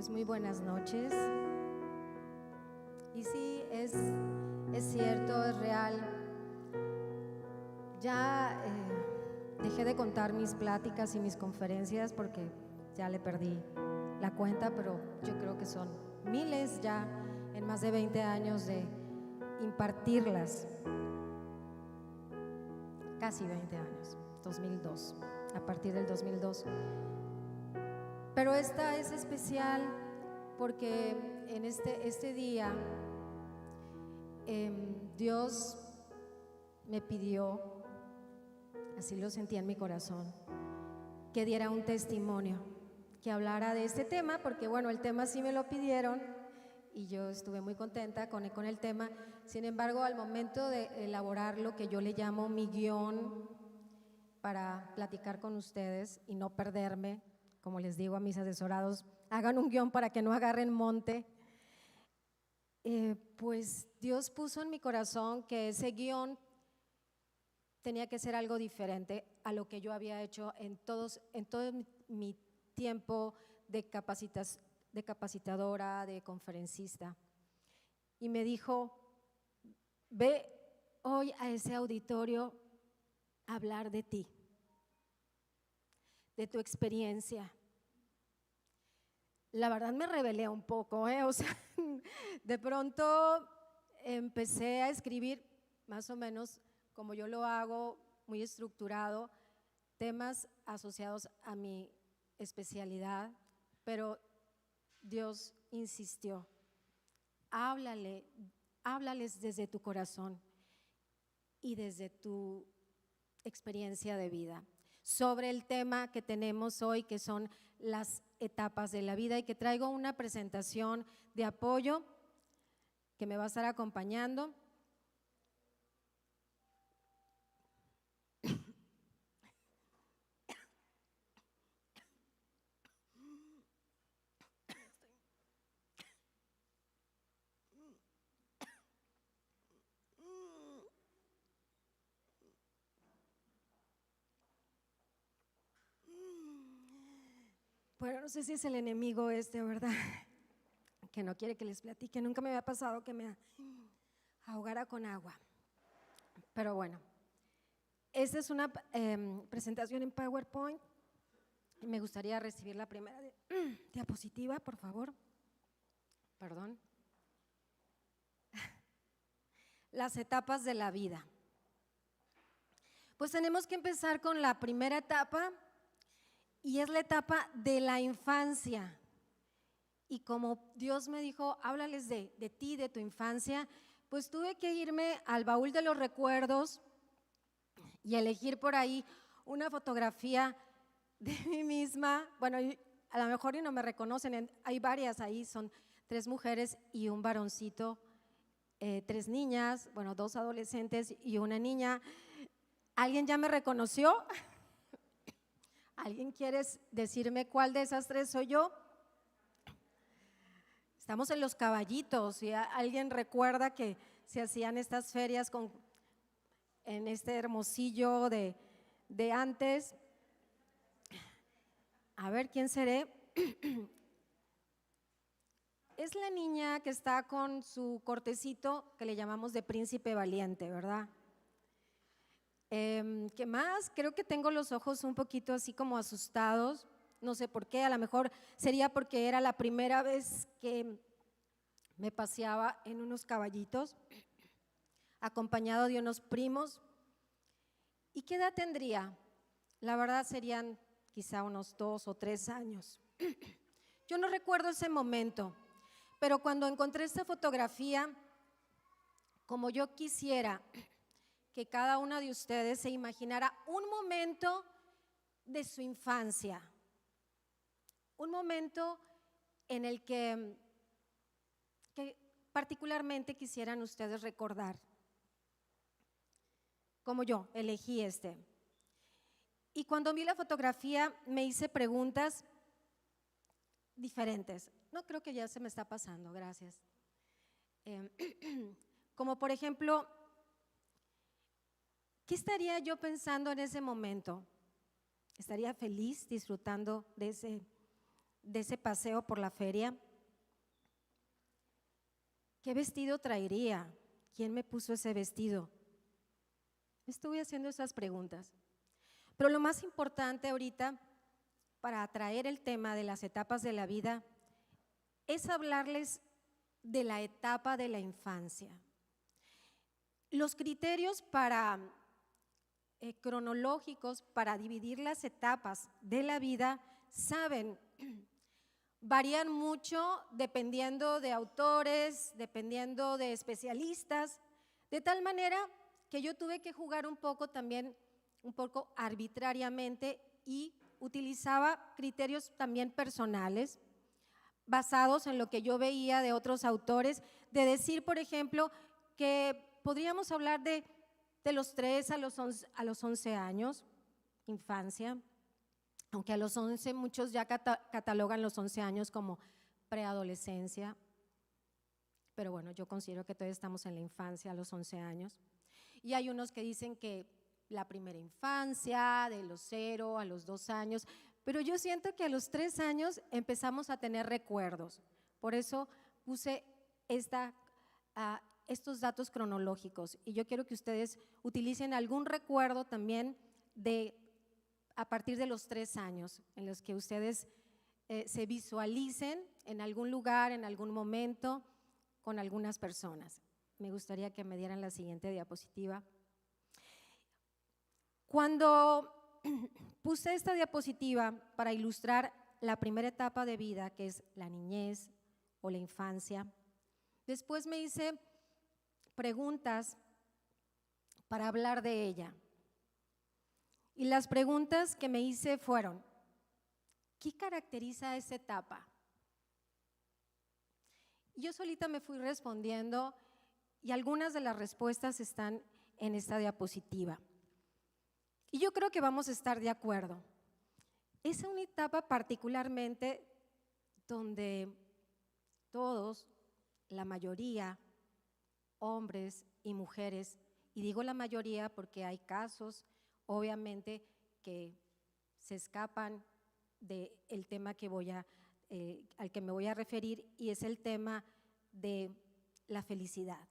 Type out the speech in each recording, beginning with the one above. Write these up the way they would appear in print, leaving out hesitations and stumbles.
Pues muy buenas noches. Y sí, es cierto, es real. Ya dejé de contar mis pláticas y mis conferencias porque ya le perdí la cuenta, pero yo creo que son miles ya en más de 20 años de impartirlas. Casi 20 años, 2002, a partir del 2002. Pero esta es especial porque en este día Dios me pidió, así lo sentí en mi corazón, que diera un testimonio, que hablara de este tema, porque bueno, el tema sí me lo pidieron y yo estuve muy contenta con el tema. Sin embargo, al momento de elaborar lo que yo le llamo mi guión para platicar con ustedes y no perderme, como les digo a mis asesorados, hagan un guión para que no agarren monte. Pues Dios puso en mi corazón que ese guión tenía que ser algo diferente a lo que yo había hecho en todo mi tiempo de capacitadora, de conferencista. Y me dijo, ve hoy a ese auditorio a hablar de ti, de tu experiencia. La verdad me rebelé un poco, o sea, de pronto empecé a escribir más o menos como yo lo hago, muy estructurado, temas asociados a mi especialidad, pero Dios insistió, háblales desde tu corazón y desde tu experiencia de vida, sobre el tema que tenemos hoy, que son las etapas de la vida, y que traigo una presentación de apoyo que me va a estar acompañando. Bueno, no sé si es el enemigo ¿verdad? Que no quiere que les platique. Nunca me había pasado que me ahogara con agua. Pero bueno, esta es una presentación en PowerPoint. Me gustaría recibir la primera diapositiva, por favor. Perdón. Las etapas de la vida. Pues tenemos que empezar con la primera etapa, y es la etapa de la infancia. Y como Dios me dijo, háblales de ti, de tu infancia, pues tuve que irme al baúl de los recuerdos y elegir por ahí una fotografía de mí misma. Bueno, a lo mejor y no me reconocen, hay varias ahí, son 3 mujeres y un varoncito, 3 niñas, bueno, 2 adolescentes y una niña. ¿Alguien ya me reconoció? ¿Alguien quiere decirme cuál de esas 3 soy yo? Estamos en Los Caballitos, y alguien recuerda que se hacían estas ferias en este Hermosillo de antes. A ver, ¿quién seré? Es la niña que está con su cortecito que le llamamos de príncipe valiente, ¿verdad? ¿Qué más? Creo que tengo los ojos un poquito así como asustados, no sé por qué, a lo mejor sería porque era la primera vez que me paseaba en unos caballitos, acompañado de unos primos. ¿Y qué edad tendría? La verdad serían quizá unos 2 o 3 años. Yo no recuerdo ese momento, pero cuando encontré esta fotografía, como yo quisiera que cada una de ustedes se imaginara un momento de su infancia, un momento en el que particularmente quisieran ustedes recordar, como yo elegí Y cuando vi la fotografía me hice preguntas diferentes. No, creo que ya se me está pasando, gracias. Como por ejemplo, ¿qué estaría yo pensando en ese momento? ¿Estaría feliz disfrutando de de ese paseo por la feria? ¿Qué vestido traería? ¿Quién me puso ese vestido? Estuve haciendo esas preguntas. Pero lo más importante ahorita para traer el tema de las etapas de la vida es hablarles de la etapa de la infancia. Los criterios cronológicos para dividir las etapas de la vida, saben, varían mucho dependiendo de autores, dependiendo de especialistas, de tal manera que yo tuve que jugar un poco también, un poco arbitrariamente, y utilizaba criterios también personales, basados en lo que yo veía de otros autores, de decir, por ejemplo, que podríamos hablar de los 3 a los 11 años, infancia, aunque a los 11 muchos ya catalogan los 11 años como preadolescencia, pero bueno, yo considero que todavía estamos en la infancia a los 11 años. Y hay unos que dicen que la primera infancia, de los 0 a los 2 años, pero yo siento que a los 3 años empezamos a tener recuerdos. Por eso puse estos datos cronológicos, y yo quiero que ustedes utilicen algún recuerdo también a partir de los 3 años, en los que ustedes se visualicen en algún lugar, en algún momento, con algunas personas. Me gustaría que me dieran la siguiente diapositiva. Cuando puse esta diapositiva para ilustrar la primera etapa de vida, que es la niñez o la infancia, después me hice preguntas para hablar de ella. Y las preguntas que me hice fueron: ¿qué caracteriza esa etapa? Yo solita me fui respondiendo y algunas de las respuestas están en esta diapositiva. Y yo creo que vamos a estar de acuerdo. Es una etapa particularmente donde todos, la mayoría, hombres y mujeres, y digo la mayoría porque hay casos, obviamente, que se escapan del tema al que me voy a referir, y es el tema de la felicidad.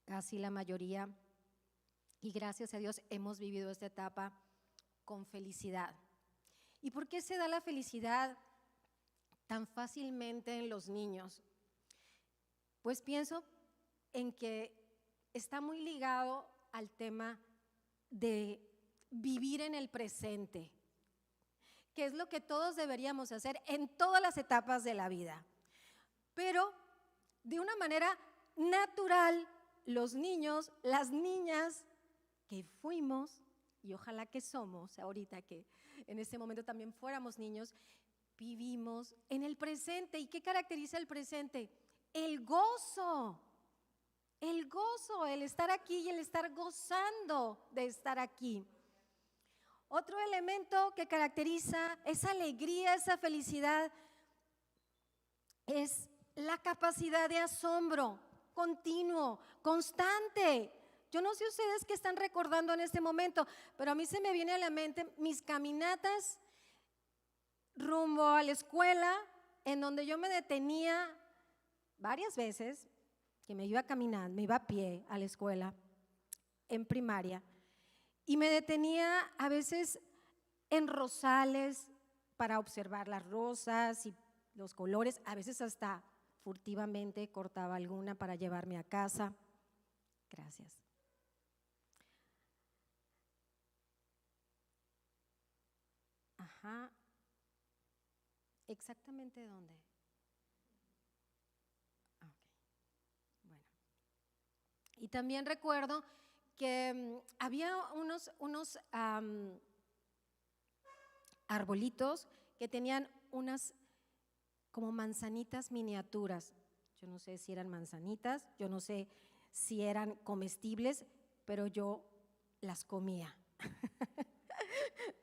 Casi la mayoría, y gracias a Dios, hemos vivido esta etapa con felicidad. ¿Y por qué se da la felicidad tan fácilmente en los niños? Pues pienso en que está muy ligado al tema de vivir en el presente, que es lo que todos deberíamos hacer en todas las etapas de la vida. Pero de una manera natural, los niños, las niñas que fuimos, y ojalá que somos ahorita, que en este momento también fuéramos niños, vivimos en el presente. ¿Y qué caracteriza el presente? El gozo, el estar aquí y el estar gozando de estar aquí. Otro elemento que caracteriza esa alegría, esa felicidad, es la capacidad de asombro continuo, constante. Yo no sé ustedes qué están recordando en este momento, pero a mí se me viene a la mente mis caminatas rumbo a la escuela, en donde yo me detenía varias veces, que me iba caminando, me iba a pie a la escuela en primaria, y me detenía a veces en rosales para observar las rosas y los colores, a veces hasta furtivamente cortaba alguna para llevarme a casa. Gracias. Ajá. ¿Exactamente dónde? Okay. Bueno. Y también recuerdo que había unos arbolitos que tenían unas como manzanitas miniaturas. Yo no sé si eran manzanitas, yo no sé si eran comestibles, pero yo las comía.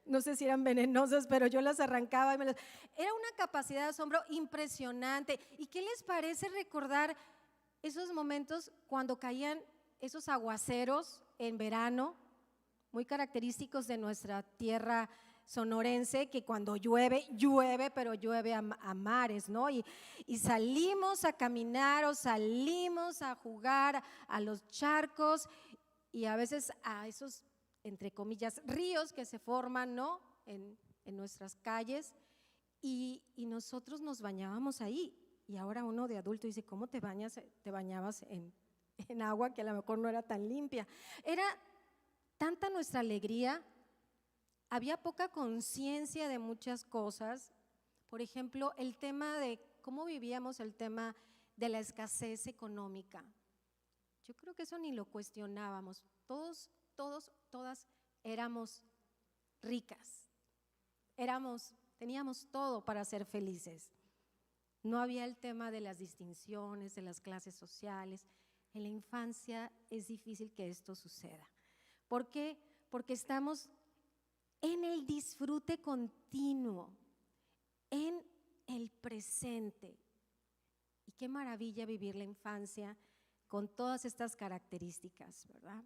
No sé si eran venenosas, pero yo las arrancaba. Era una capacidad de asombro impresionante. ¿Y qué les parece recordar esos momentos cuando caían esos aguaceros en verano, muy característicos de nuestra tierra sonorense, que cuando llueve, llueve, pero llueve a mares, ¿no? Y salimos a caminar o salimos a jugar a los charcos y a veces a esos, entre comillas, ríos que se forman, ¿no? En nuestras calles y nosotros nos bañábamos ahí. Y ahora uno de adulto dice, ¿cómo te bañas? Te bañabas en agua que a lo mejor no era tan limpia. Era tanta nuestra alegría, había poca conciencia de muchas cosas. Por ejemplo, el tema de cómo vivíamos el tema de la escasez económica. Yo creo que eso ni lo cuestionábamos. Todas éramos ricas. Teníamos todo para ser felices. No había el tema de las distinciones, de las clases sociales. En la infancia es difícil que esto suceda. ¿Por qué? Porque estamos en el disfrute continuo, en el presente. Y qué maravilla vivir la infancia con todas estas características, ¿verdad?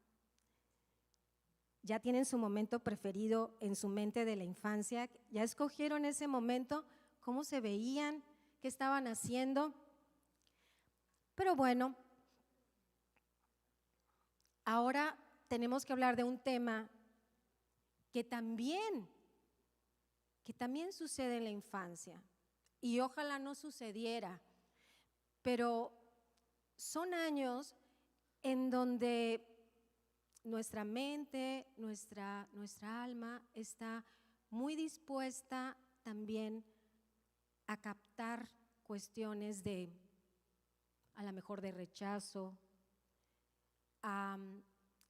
¿Ya tienen su momento preferido en su mente de la infancia? ¿Ya escogieron ese momento? ¿Cómo se veían? ¿Qué estaban haciendo? Pero bueno, ahora tenemos que hablar de un tema que también sucede en la infancia y ojalá no sucediera, pero son años en donde nuestra mente, nuestra alma está muy dispuesta también a captar cuestiones de, a lo mejor de rechazo, a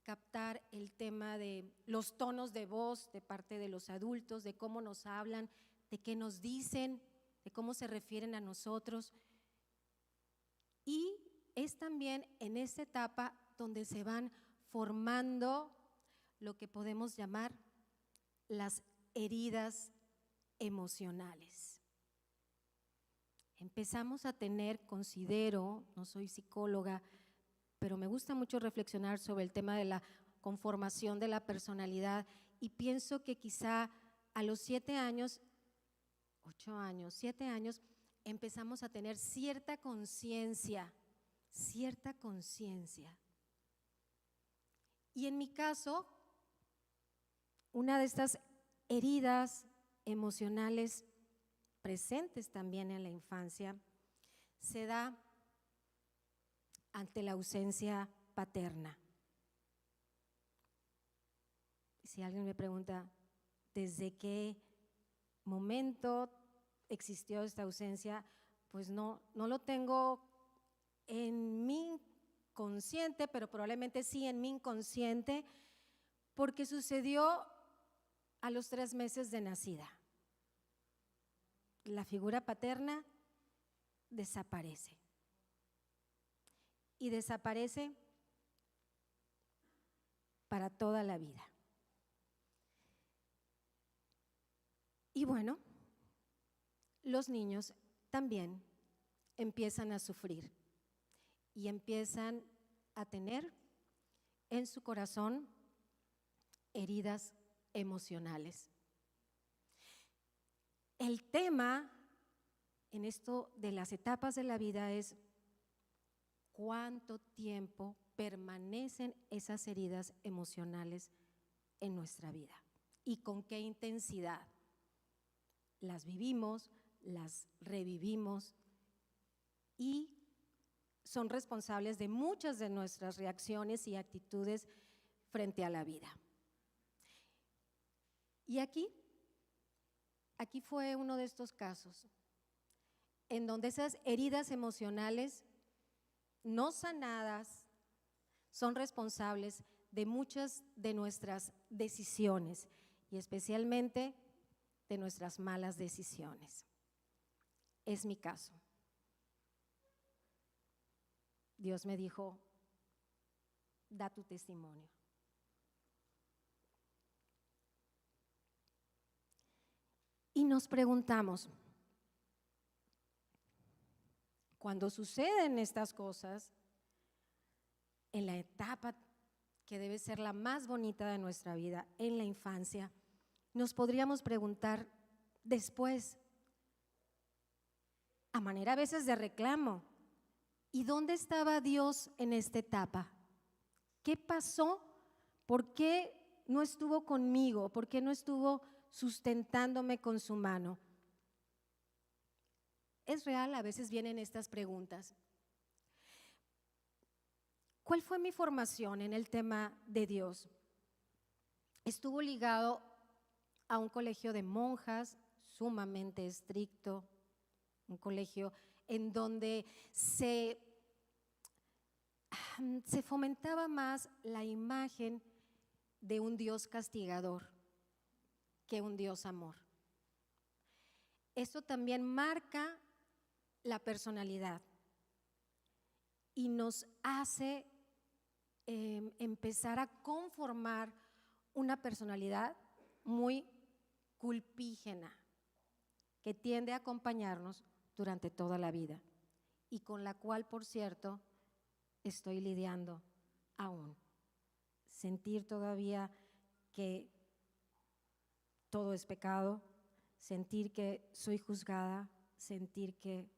captar el tema de los tonos de voz de parte de los adultos, de cómo nos hablan, de qué nos dicen, de cómo se refieren a nosotros. Y es también en esta etapa donde se van formando lo que podemos llamar las heridas emocionales. Empezamos a tener, considero, no soy psicóloga, pero me gusta mucho reflexionar sobre el tema de la conformación de la personalidad y pienso que quizá a los 7 años, 8 años, 7 años, empezamos a tener cierta conciencia. Y en mi caso, una de estas heridas emocionales presentes también en la infancia se da ante la ausencia paterna. Si alguien me pregunta, ¿desde qué momento existió esta ausencia? Pues no lo tengo en mi consciente, pero probablemente sí en mi inconsciente, porque sucedió a los 3 meses de nacida. La figura paterna desaparece. Y desaparece para toda la vida. Y bueno, los niños también empiezan a sufrir y empiezan a tener en su corazón heridas emocionales. El tema en esto de las etapas de la vida es cuánto tiempo permanecen esas heridas emocionales en nuestra vida y con qué intensidad las vivimos, las revivimos y son responsables de muchas de nuestras reacciones y actitudes frente a la vida. Y aquí fue uno de estos casos en donde esas heridas emocionales no sanadas son responsables de muchas de nuestras decisiones y especialmente de nuestras malas decisiones. Es mi caso. Dios me dijo, da tu testimonio. Y nos preguntamos, cuando suceden estas cosas, en la etapa que debe ser la más bonita de nuestra vida, en la infancia, nos podríamos preguntar después, a manera a veces de reclamo, ¿y dónde estaba Dios en esta etapa? ¿Qué pasó? ¿Por qué no estuvo conmigo? ¿Por qué no estuvo sustentándome con su mano? Es real, a veces vienen estas preguntas. ¿Cuál fue mi formación en el tema de Dios? Estuvo ligado a un colegio de monjas sumamente estricto, un colegio en donde se fomentaba más la imagen de un Dios castigador que un Dios amor. Esto también marca la personalidad y nos hace empezar a conformar una personalidad muy culpígena que tiende a acompañarnos durante toda la vida y con la cual, por cierto, estoy lidiando aún. Sentir todavía que todo es pecado, sentir que soy juzgada, sentir que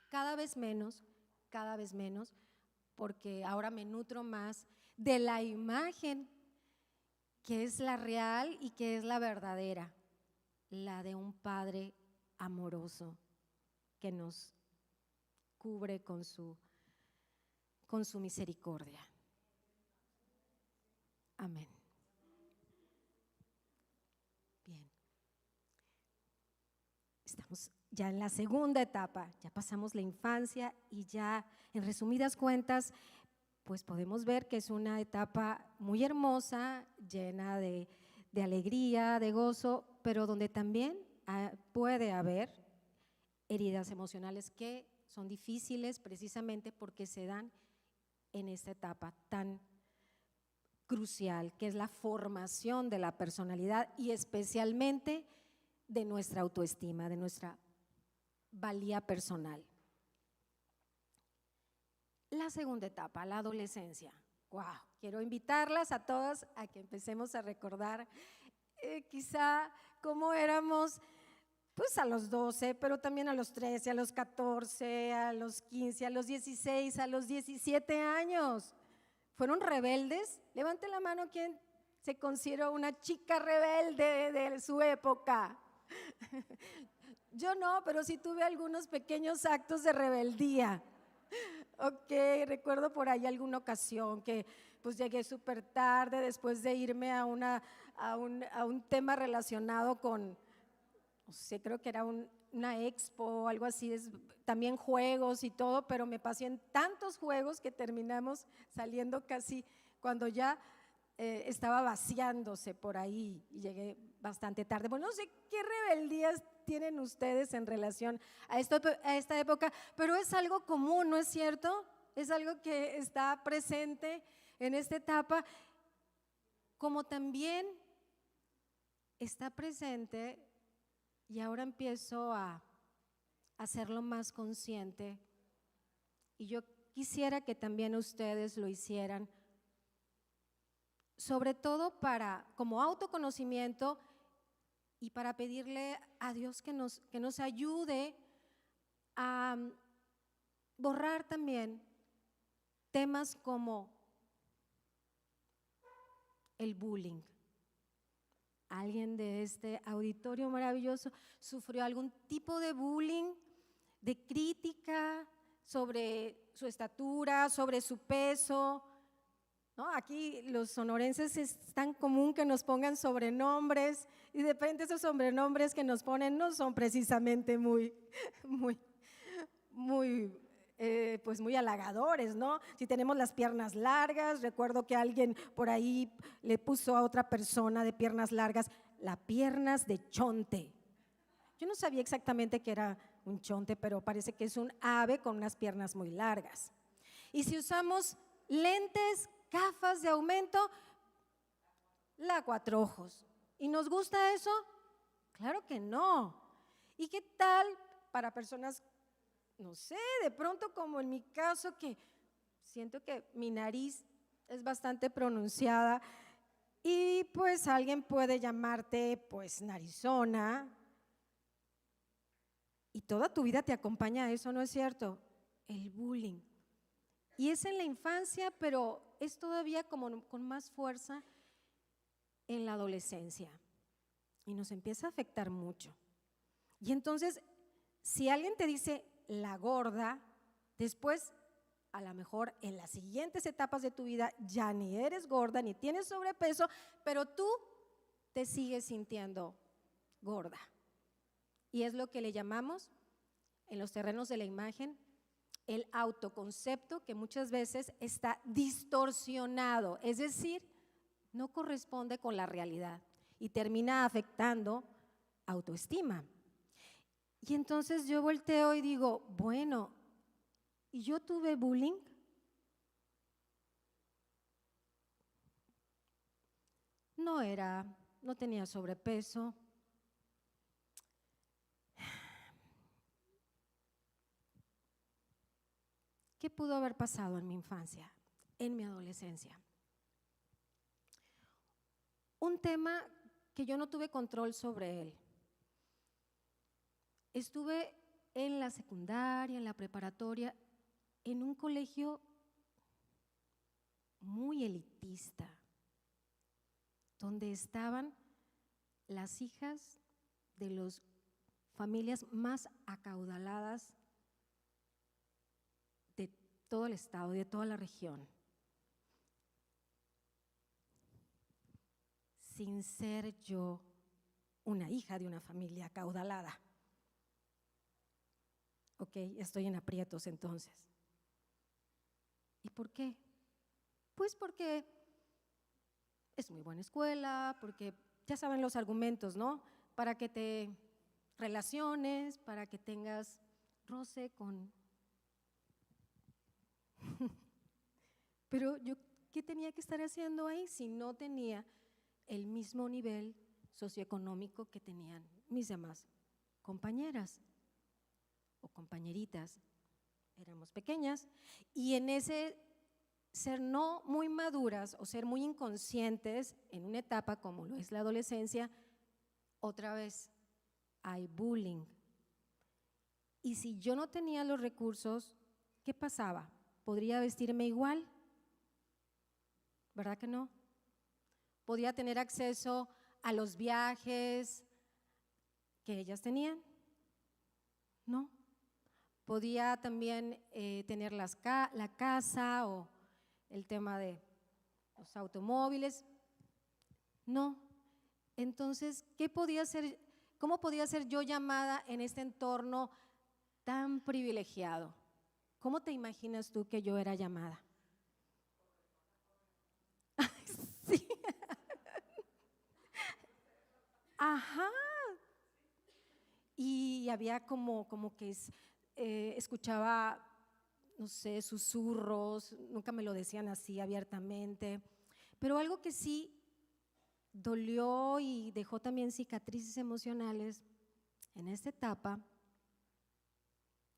cada vez menos, porque ahora me nutro más de la imagen que es la real y que es la verdadera, la de un Padre amoroso que nos cubre con su misericordia. Amén. Bien. Estamos ya en la segunda etapa, ya pasamos la infancia y ya en resumidas cuentas, pues podemos ver que es una etapa muy hermosa, llena de alegría, de gozo, pero donde también puede haber heridas emocionales que son difíciles precisamente porque se dan en esta etapa tan crucial, que es la formación de la personalidad y especialmente de nuestra autoestima, de nuestra valía personal. La segunda etapa, la adolescencia. Wow, quiero invitarlas a todas a que empecemos a recordar quizá cómo éramos pues a los 12, pero también a los 13, a los 14, a los 15, a los 16, a los 17 años. ¿Fueron rebeldes? Levante la mano quien se consideró una chica rebelde de su época. Yo no, pero sí tuve algunos pequeños actos de rebeldía. Ok, recuerdo por ahí alguna ocasión que pues llegué súper tarde después de irme a un tema relacionado con, no sé, creo que era una expo o algo así, también juegos y todo, pero me pasé en tantos juegos que terminamos saliendo casi cuando ya estaba vaciándose por ahí y llegué bastante tarde. Bueno, no sé qué rebeldías tienen ustedes en relación a esta época, pero es algo común, ¿no es cierto? Es algo que está presente en esta etapa, como también está presente, y ahora empiezo a hacerlo más consciente, y yo quisiera que también ustedes lo hicieran, sobre todo como autoconocimiento y para pedirle a Dios que nos ayude a borrar también temas como el bullying. ¿Alguien de este auditorio maravilloso sufrió algún tipo de bullying, de crítica sobre su estatura, sobre su peso? ¿No? Aquí los sonorenses es tan común que nos pongan sobrenombres y de repente esos sobrenombres que nos ponen no son precisamente muy pues muy halagadores, ¿no? Si tenemos las piernas largas, recuerdo que alguien por ahí le puso a otra persona de piernas largas, las piernas de chonte. Yo no sabía exactamente qué era un chonte, pero parece que es un ave con unas piernas muy largas. Y si usamos lentes, gafas de aumento, la cuatro ojos. ¿Y nos gusta eso? Claro que no. ¿Y qué tal para personas, no sé, de pronto como en mi caso, que siento que mi nariz es bastante pronunciada Y pues alguien puede llamarte pues narizona y toda tu vida te acompaña eso, ¿no es cierto? El bullying. Y es en la infancia, pero es todavía como con más fuerza en la adolescencia y nos empieza a afectar mucho. Y entonces, si alguien te dice la gorda, después a lo mejor en las siguientes etapas de tu vida ya ni eres gorda ni tienes sobrepeso, pero tú te sigues sintiendo gorda. Y es lo que le llamamos en los terrenos de la imagen el autoconcepto, que muchas veces está distorsionado, es decir, no corresponde con la realidad y termina afectando autoestima. Y entonces yo volteo y digo, bueno, ¿y yo tuve bullying? No tenía sobrepeso. ¿Qué pudo haber pasado en mi infancia, en mi adolescencia? Un tema que yo no tuve control sobre él. Estuve en la secundaria, en la preparatoria, en un colegio muy elitista, donde estaban las hijas de las familias más acaudaladas de todo el estado, de toda la región. Sin ser yo una hija de una familia acaudalada. Ok, estoy en aprietos entonces. ¿Y por qué? Pues porque es muy buena escuela, porque ya saben los argumentos, ¿no? Para que te relaciones, para que tengas roce con… Pero yo, ¿qué tenía que estar haciendo ahí si no tenía el mismo nivel socioeconómico que tenían mis demás compañeras o compañeritas? Éramos pequeñas y en ese ser no muy maduras o ser muy inconscientes en una etapa como lo es la adolescencia, otra vez hay bullying. Y si yo no tenía los recursos, ¿qué pasaba? ¿Podría vestirme igual? ¿Verdad que no? ¿Podía tener acceso a los viajes que ellas tenían? No. ¿Podía también tener la casa o el tema de los automóviles? No. Entonces, ¿qué podía ser? ¿Cómo podía ser yo llamada en este entorno tan privilegiado? ¿Cómo te imaginas tú que yo era llamada? Sí. Ajá. Y había como que escuchaba, no sé, susurros, nunca me lo decían así abiertamente, pero algo que sí dolió y dejó también cicatrices emocionales en esta etapa,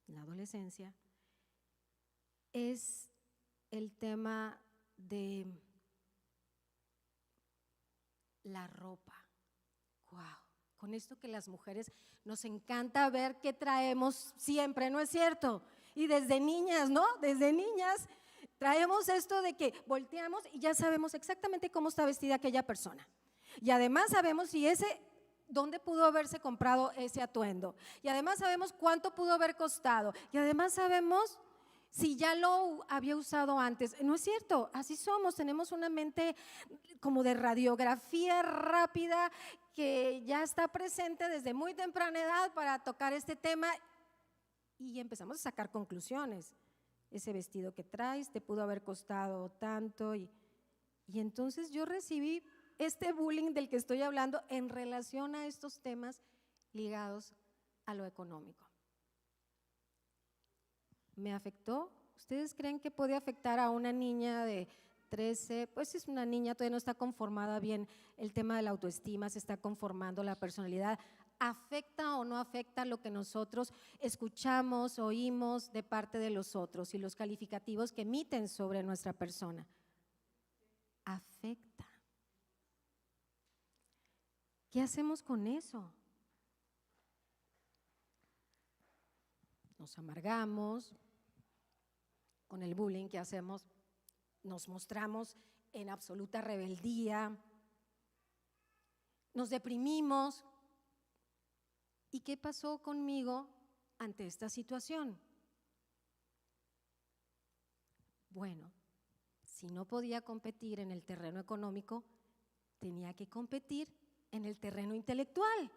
en la adolescencia, es el tema de la ropa. Wow, con esto que las mujeres nos encanta ver qué traemos siempre, ¿no es cierto? Y desde niñas, ¿no? Desde niñas traemos esto de que volteamos y ya sabemos exactamente cómo está vestida aquella persona. Y además sabemos si dónde pudo haberse comprado ese atuendo. Y además sabemos cuánto pudo haber costado. Y además sabemos si ya lo había usado antes. No es cierto, así somos, tenemos una mente como de radiografía rápida que ya está presente desde muy temprana edad para tocar este tema y empezamos a sacar conclusiones. Ese vestido que traes te pudo haber costado tanto y entonces yo recibí este bullying del que estoy hablando en relación a estos temas ligados a lo económico. ¿Me afectó? ¿Ustedes creen que puede afectar a una niña de 13? Pues es una niña, todavía no está conformada bien el tema de la autoestima, se está conformando la personalidad. ¿Afecta o no afecta lo que nosotros escuchamos, oímos de parte de los otros y los calificativos que emiten sobre nuestra persona? Afecta. ¿Qué hacemos con eso? Nos amargamos con el bullying que hacemos, nos mostramos en absoluta rebeldía, nos deprimimos. ¿Y qué pasó conmigo ante esta situación? Bueno, si no podía competir en el terreno económico, tenía que competir en el terreno intelectual.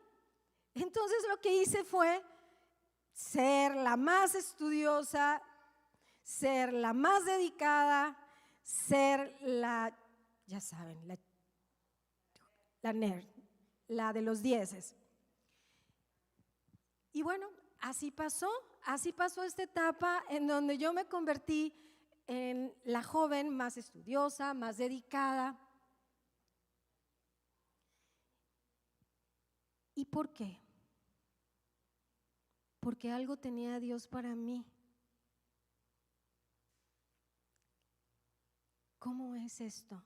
Entonces lo que hice fue ser la más estudiosa, ser la más dedicada, ser la, ya saben, la nerd, la de los 10. Y bueno, así pasó esta etapa en donde yo me convertí en la joven más estudiosa, más dedicada. ¿Y por qué? Porque algo tenía Dios para mí. ¿Cómo es esto?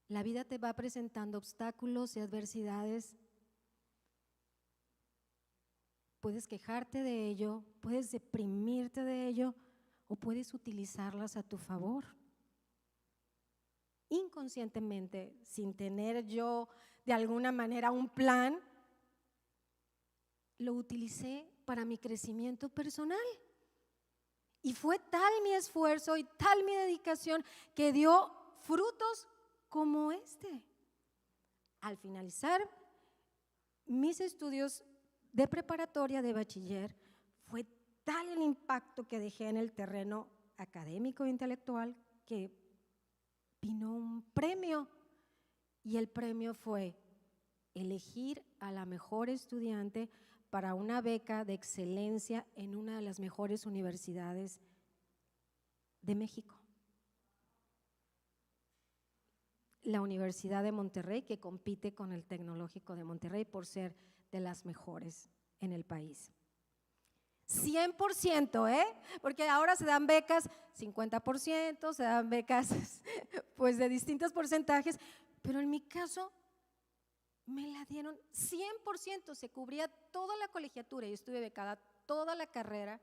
La vida te va presentando obstáculos y adversidades. Puedes quejarte de ello, puedes deprimirte de ello o puedes utilizarlas a tu favor. Inconscientemente, sin tener yo de alguna manera un plan, lo utilicé para mi crecimiento personal. Y fue tal mi esfuerzo y tal mi dedicación que dio frutos como este. Al finalizar mis estudios de preparatoria de bachiller, fue tal el impacto que dejé en el terreno académico e intelectual que vino un premio, y el premio fue elegir a la mejor estudiante para una beca de excelencia en una de las mejores universidades de México, la Universidad de Monterrey, que compite con el Tecnológico de Monterrey por ser de las mejores en el país. 100%, porque ahora se dan becas 50%, se dan becas pues de distintos porcentajes, pero en mi caso me la dieron 100%, se cubría toda la colegiatura y estuve becada toda la carrera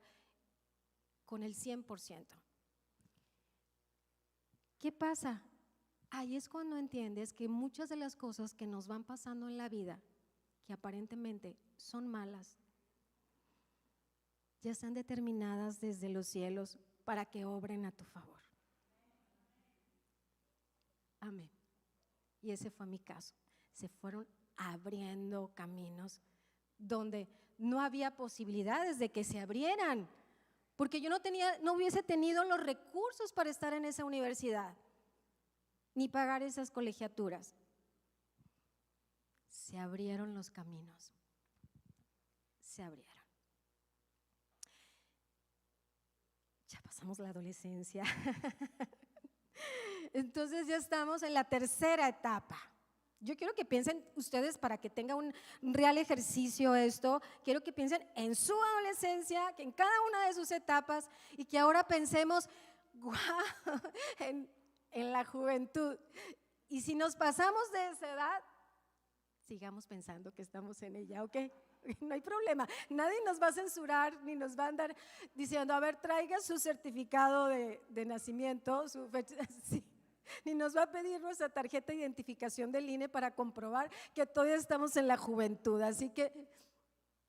con el 100%. ¿Qué pasa? Ahí es cuando entiendes que muchas de las cosas que nos van pasando en la vida, que aparentemente son malas, ya están determinadas desde los cielos para que obren a tu favor. Amén. Y ese fue mi caso. Se fueron abriendo caminos donde no había posibilidades de que se abrieran, porque yo no hubiese tenido los recursos para estar en esa universidad, ni pagar esas colegiaturas. Se abrieron los caminos, se abrieron. Ya pasamos la adolescencia. Entonces ya estamos en la tercera etapa. Yo quiero que piensen ustedes, para que tenga un real ejercicio esto, quiero que piensen en su adolescencia, que en cada una de sus etapas, y que ahora pensemos en la juventud. Y si nos pasamos de esa edad, sigamos pensando que estamos en ella, ¿ok? No hay problema, nadie nos va a censurar ni nos va a andar diciendo, a ver, traiga su certificado de nacimiento, su fecha, sí. Ni nos va a pedir nuestra tarjeta de identificación del INE para comprobar que todavía estamos en la juventud. Así que,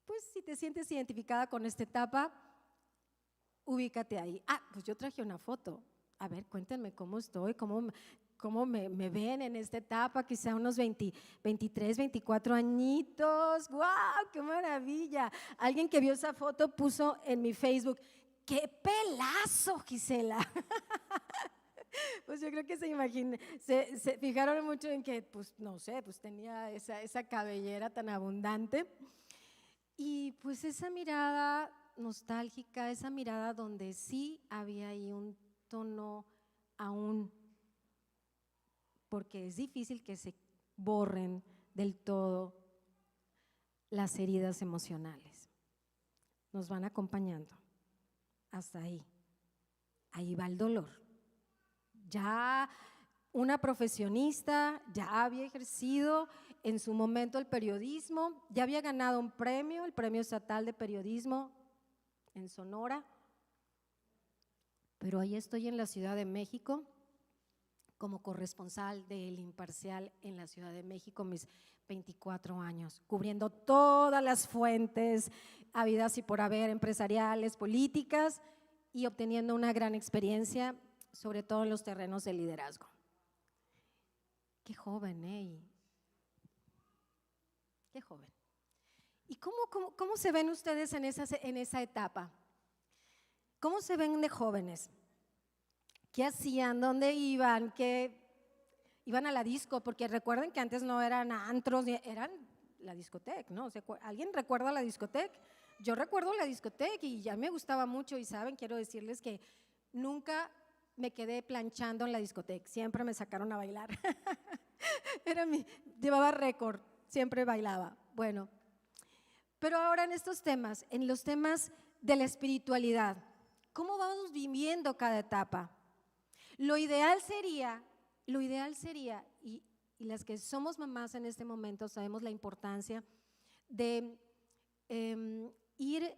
pues si te sientes identificada con esta etapa, ubícate ahí. Pues yo traje una foto. A ver, cuéntenme cómo estoy, cómo me ven en esta etapa, quizá unos 23, 24 añitos. ¡Wow! ¡Qué maravilla! Alguien que vio esa foto puso en mi Facebook, ¡qué pelazo, Gisela! Pues yo creo que se fijaron mucho en que, pues no sé, pues tenía esa cabellera tan abundante. Y pues esa mirada nostálgica, esa mirada donde sí había ahí un tono aún, porque es difícil que se borren del todo las heridas emocionales. Nos van acompañando hasta ahí. Ahí va el dolor. Ya una profesionista, ya había ejercido en su momento el periodismo, ya había ganado un premio, el Premio Estatal de Periodismo en Sonora, pero ahí estoy en la Ciudad de México como corresponsal del Imparcial en la Ciudad de México, mis 24 años, cubriendo todas las fuentes habidas y por haber, empresariales, políticas, y obteniendo una gran experiencia, sobre todo en los terrenos de liderazgo. Qué joven, ¿eh? Qué joven. ¿Y cómo se ven ustedes en esa etapa? ¿Cómo se ven de jóvenes? ¿Qué hacían? ¿Dónde iban? ¿Qué iban a la disco? Porque recuerden que antes no eran antros, eran la discoteca, ¿no? O sea, ¿alguien recuerda la discoteca? Yo recuerdo la discoteca y ya me gustaba mucho y saben, quiero decirles que nunca me quedé planchando en la discoteca, siempre me sacaron a bailar. Llevaba récord, siempre bailaba. Bueno, pero ahora en estos temas, en los temas de la espiritualidad, ¿cómo vamos viviendo cada etapa? Lo ideal sería, y las que somos mamás en este momento sabemos la importancia de ir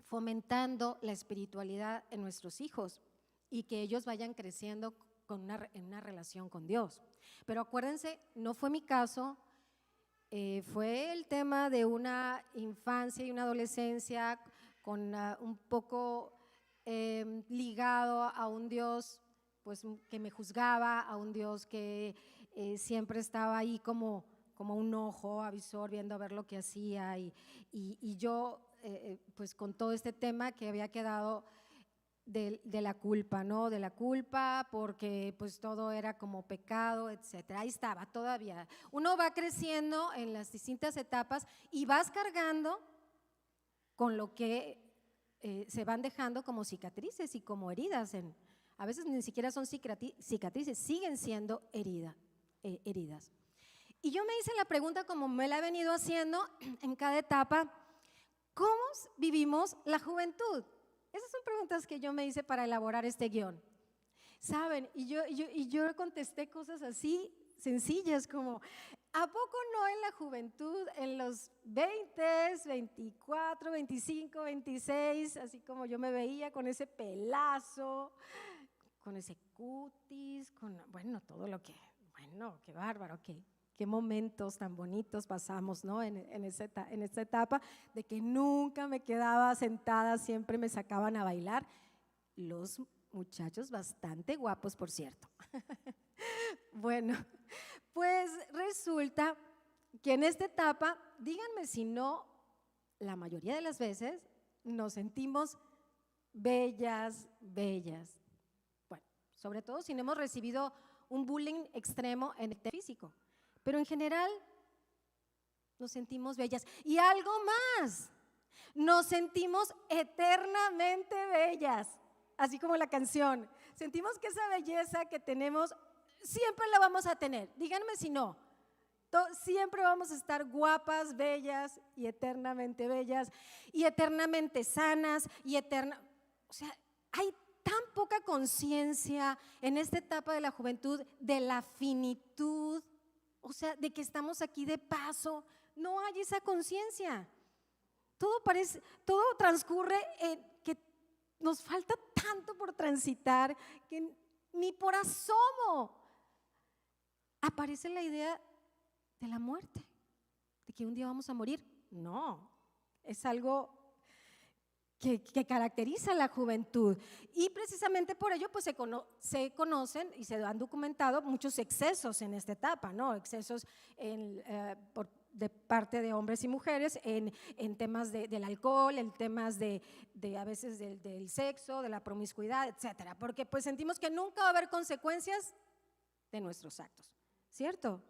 fomentando la espiritualidad en nuestros hijos y que ellos vayan creciendo en una relación con Dios. Pero acuérdense, no fue mi caso, fue el tema de una infancia y una adolescencia con un poco ligado a un Dios pues, que me juzgaba, a un Dios que siempre estaba ahí como un ojo avisor viendo a ver lo que hacía y yo pues con todo este tema que había quedado de la culpa, ¿no? De la culpa porque pues todo era como pecado, etcétera. Ahí estaba todavía. Uno va creciendo en las distintas etapas y vas cargando con lo que se van dejando como cicatrices y como heridas. A veces ni siquiera son cicatrices, siguen siendo heridas. Y yo me hice la pregunta, como me la he venido haciendo en cada etapa, ¿cómo vivimos la juventud? Esas son preguntas que yo me hice para elaborar este guión. ¿Saben? Y yo contesté cosas así sencillas como, ¿a poco no en la juventud, en los 20, 24, 25, 26, así como yo me veía con ese pelazo, con ese cutis, bueno, todo lo que, bueno, qué bárbaro, qué momentos tan bonitos pasamos, ¿no? en esta etapa de que nunca me quedaba sentada, siempre me sacaban a bailar. Los muchachos bastante guapos, por cierto. Bueno, pues resulta que en esta etapa, díganme si no, la mayoría de las veces nos sentimos bellas. Bueno, sobre todo si no hemos recibido un bullying extremo en el físico, pero en general nos sentimos bellas. Y algo más, nos sentimos eternamente bellas, así como la canción. Sentimos que esa belleza que tenemos siempre la vamos a tener, díganme si no. Siempre vamos a estar guapas, bellas y eternamente sanas o sea, hay tan poca conciencia en esta etapa de la juventud de la finitud, o sea, de que estamos aquí de paso. No hay esa conciencia. Todo transcurre que nos falta tanto por transitar que ni por asomo aparece la idea de la muerte, de que un día vamos a morir. No, es algo que caracteriza a la juventud y precisamente por ello pues se conocen y se han documentado muchos excesos en esta etapa, ¿no? Excesos de parte de hombres y mujeres en temas del alcohol, en temas de a veces del sexo, de la promiscuidad, etcétera, porque pues sentimos que nunca va a haber consecuencias de nuestros actos, ¿cierto?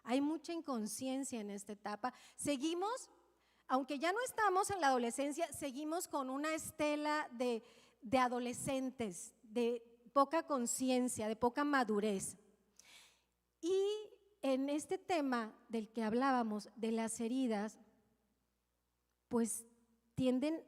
Hay mucha inconsciencia en esta etapa. Seguimos, aunque ya no estamos en la adolescencia, seguimos con una estela de adolescentes, de poca conciencia, de poca madurez. Y en este tema del que hablábamos, de las heridas, pues tienden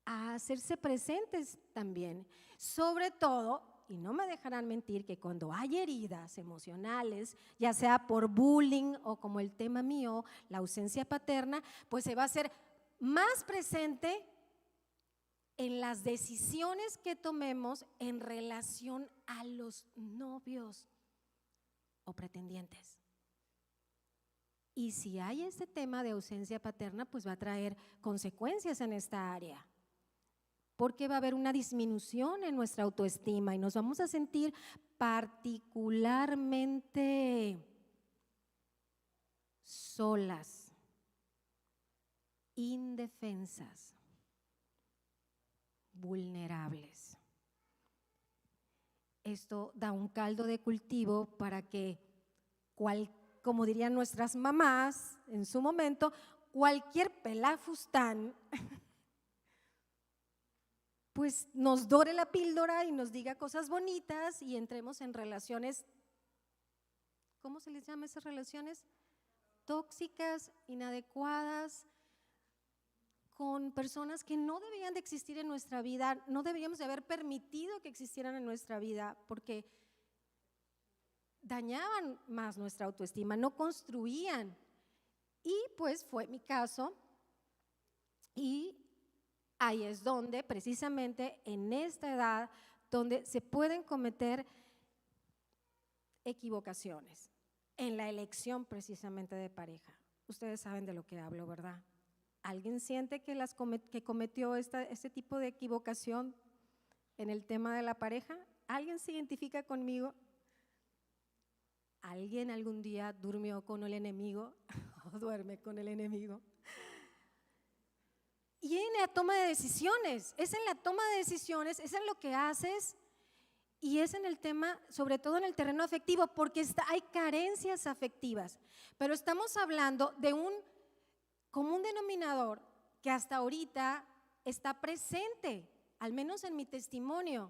a hacerse presentes también, sobre todo y no me dejarán mentir, que cuando hay heridas emocionales, ya sea por bullying o como el tema mío, la ausencia paterna, pues se va a hacer más presente en las decisiones que tomemos en relación a los novios o pretendientes. Y si hay este tema de ausencia paterna, pues va a traer consecuencias en esta área, porque va a haber una disminución en nuestra autoestima y nos vamos a sentir particularmente solas, indefensas, vulnerables. Esto da un caldo de cultivo para que, como dirían nuestras mamás en su momento, cualquier pelafustán pues nos dore la píldora y nos diga cosas bonitas y entremos en relaciones, ¿cómo se les llama esas relaciones? Tóxicas, inadecuadas, con personas que no debían de existir en nuestra vida, no deberíamos de haber permitido que existieran en nuestra vida porque dañaban más nuestra autoestima, no construían. Y pues fue mi caso, y ahí es donde, precisamente en esta edad, donde se pueden cometer equivocaciones en la elección precisamente de pareja. Ustedes saben de lo que hablo, ¿verdad? ¿Alguien siente que cometió este tipo de equivocación en el tema de la pareja? ¿Alguien se identifica conmigo? ¿Alguien algún día durmió con el enemigo o duerme con el enemigo? Y en la toma de decisiones, es en la toma de decisiones, es en lo que haces y es en el tema, sobre todo en el terreno afectivo, porque hay carencias afectivas, pero estamos hablando de un común denominador que hasta ahorita está presente, al menos en mi testimonio.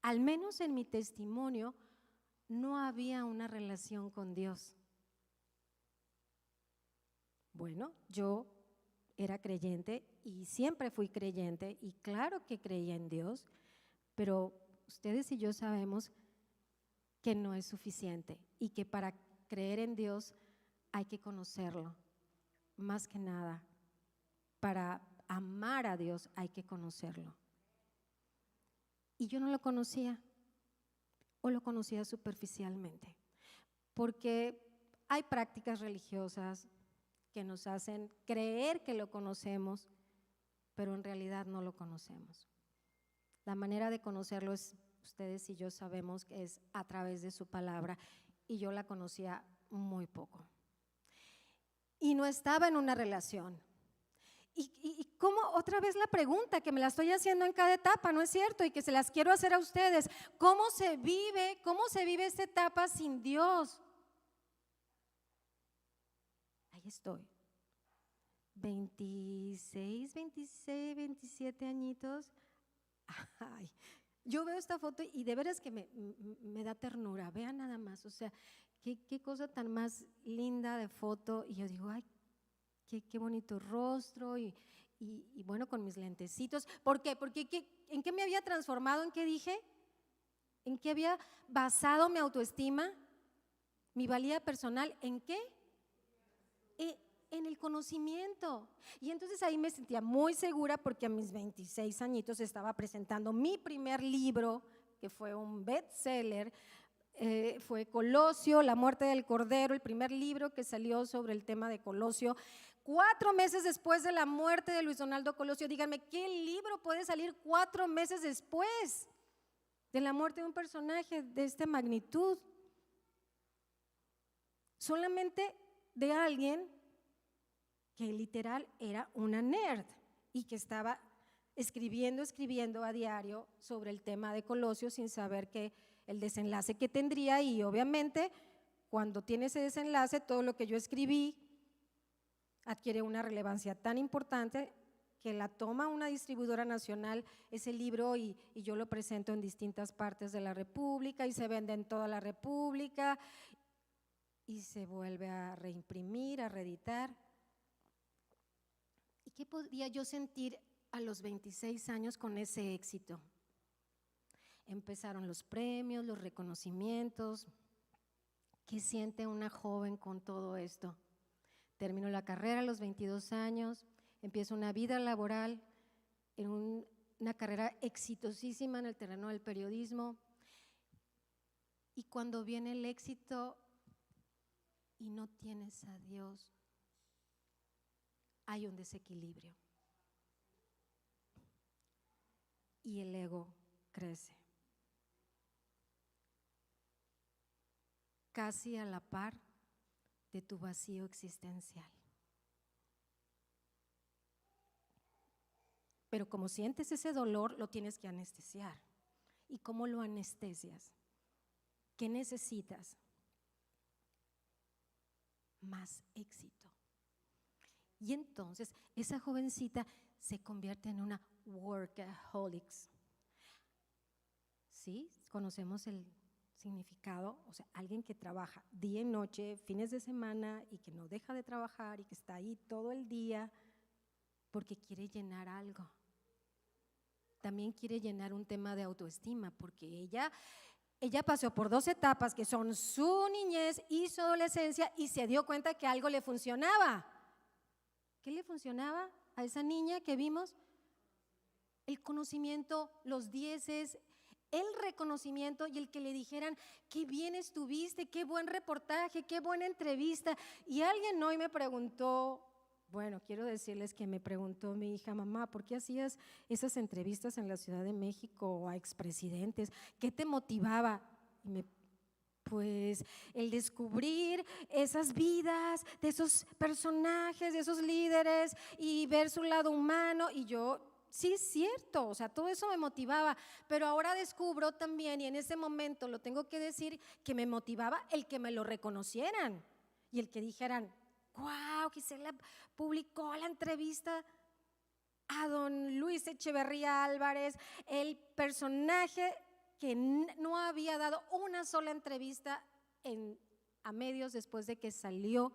Al menos en mi testimonio no había una relación con Dios. Bueno, yo era creyente y siempre fui creyente y claro que creía en Dios, pero ustedes y yo sabemos que no es suficiente y que para creer en Dios hay que conocerlo. Más que nada, para amar a Dios hay que conocerlo. Y yo no lo conocía o lo conocía superficialmente, porque hay prácticas religiosas que nos hacen creer que lo conocemos, pero en realidad no lo conocemos. La manera de conocerlo es, ustedes y yo sabemos que es a través de su palabra, y yo la conocía muy poco. Y no estaba en una relación. Y cómo, otra vez la pregunta que me la estoy haciendo en cada etapa, ¿no es cierto? Y que se las quiero hacer a ustedes. ¿Cómo se vive esta etapa sin Dios? Ahí estoy. 26, 27 añitos. Ay, yo veo esta foto y de veras que me da ternura. Vean nada más, o sea, qué cosa tan más linda de foto. Y yo digo, ay, qué bonito rostro y bueno, con mis lentecitos. ¿Por qué? Porque ¿en qué me había transformado? ¿En qué dije? ¿En qué había basado mi autoestima? ¿Mi valía personal? ¿En qué? En el conocimiento. Y entonces ahí me sentía muy segura porque a mis 26 añitos estaba presentando mi primer libro, que fue un bestseller. Fue Colosio, La muerte del Cordero, el primer libro que salió sobre el tema de Colosio. 4 meses después de la muerte de Luis Donaldo Colosio, díganme, ¿qué libro puede salir 4 meses después de la muerte de un personaje de esta magnitud? Solamente de alguien que literal era una nerd y que estaba escribiendo a diario sobre el tema de Colosio sin saber que el desenlace que tendría, y obviamente cuando tiene ese desenlace todo lo que yo escribí adquiere una relevancia tan importante que la toma una distribuidora nacional ese libro y yo lo presento en distintas partes de la República y se vende en toda la República y se vuelve a reimprimir, a reeditar. ¿Y qué podía yo sentir a los 26 años con ese éxito? Empezaron los premios, los reconocimientos. ¿Qué siente una joven con todo esto? Terminó la carrera a los 22 años, empieza una vida laboral en una carrera exitosísima en el terreno del periodismo, y cuando viene el éxito y no tienes a Dios, hay un desequilibrio y el ego crece. Casi a la par de tu vacío existencial. Pero como sientes ese dolor, lo tienes que anestesiar. ¿Y cómo lo anestesias? ¿Qué necesitas? Más éxito. Y entonces esa jovencita se convierte en una workaholic. ¿Sí? Conocemos el significado, o sea, alguien que trabaja día y noche, fines de semana, y que no deja de trabajar y que está ahí todo el día porque quiere llenar algo. También quiere llenar un tema de autoestima, porque ella pasó por 2 etapas que son su niñez y su adolescencia, y se dio cuenta que algo le funcionaba. ¿Qué le funcionaba a esa niña que vimos? El conocimiento, los 10, el reconocimiento, y el que le dijeran qué bien estuviste, qué buen reportaje, qué buena entrevista. Y alguien hoy me preguntó, bueno, quiero decirles que me preguntó mi hija: mamá, ¿por qué hacías esas entrevistas en la Ciudad de México a expresidentes? ¿Qué te motivaba? Pues el descubrir esas vidas de esos personajes, de esos líderes, y ver su lado humano. Y yo, sí, es cierto, o sea, todo eso me motivaba, pero ahora descubro también, y en ese momento lo tengo que decir, que me motivaba el que me lo reconocieran y el que dijeran: wow, Gisela publicó la entrevista a don Luis Echeverría Álvarez, el personaje que no había dado una sola entrevista a medios después de que salió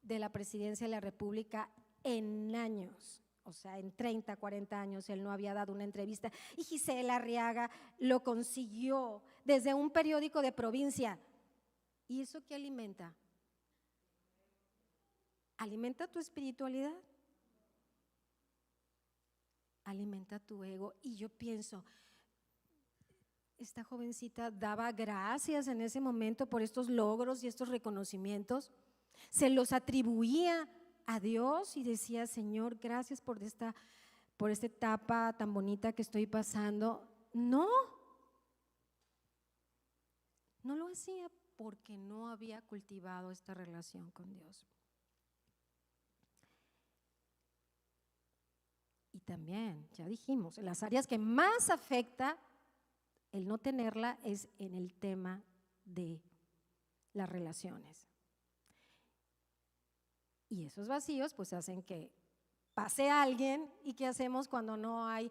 de la presidencia de la República en años. O sea, en 30, 40 años él no había dado una entrevista, y Gisela Arriaga lo consiguió desde un periódico de provincia. ¿Y eso qué alimenta? ¿Alimenta tu espiritualidad? Alimenta tu ego. Y yo pienso, esta jovencita daba gracias en ese momento por estos logros y estos reconocimientos, se los atribuía a Dios y decía: Señor, gracias por esta etapa tan bonita que estoy pasando. No lo hacía porque no había cultivado esta relación con Dios. Y también, ya dijimos, en las áreas que más afecta el no tenerla es en el tema de las relaciones. Y esos vacíos pues hacen que pase alguien. ¿Y qué hacemos cuando hay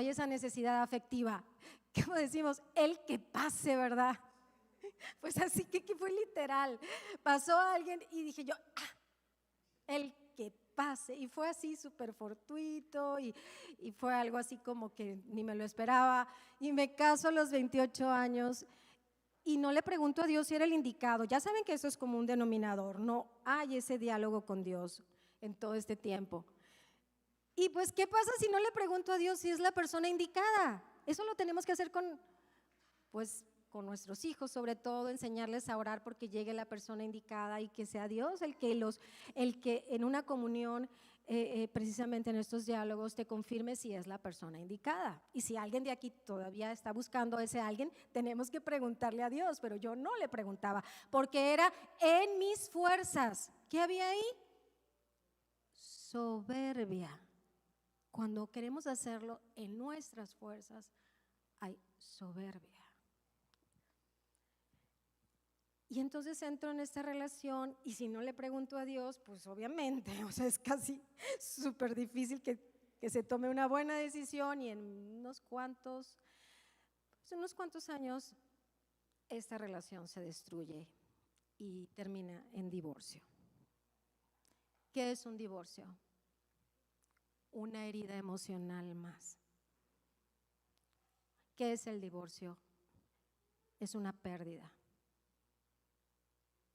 esa necesidad afectiva? ¿Cómo decimos? El que pase, ¿verdad? Pues así que fue literal. Pasó alguien y dije yo: el que pase. Y fue así súper fortuito, y fue algo así como que ni me lo esperaba. Y me caso a los 28 años y no le pregunto a Dios si era el indicado. Ya saben que eso es como un denominador, no hay ese diálogo con Dios en todo este tiempo. Y pues, ¿qué pasa si no le pregunto a Dios si es la persona indicada? Eso lo tenemos que hacer con nuestros hijos, sobre todo, enseñarles a orar porque llegue la persona indicada y que sea Dios el que en una comunión, precisamente en estos diálogos, te confirme si es la persona indicada. Y si alguien de aquí todavía está buscando a ese alguien, tenemos que preguntarle a Dios, pero yo no le preguntaba porque era en mis fuerzas. ¿Qué había ahí? Soberbia. Cuando queremos hacerlo en nuestras fuerzas, hay soberbia. Y entonces entro en esta relación, y si no le pregunto a Dios, pues obviamente, o sea, es casi súper difícil que se tome una buena decisión, y en unos cuantos años esta relación se destruye y termina en divorcio. ¿Qué es un divorcio? Una herida emocional más ¿Qué es el divorcio? Es una pérdida,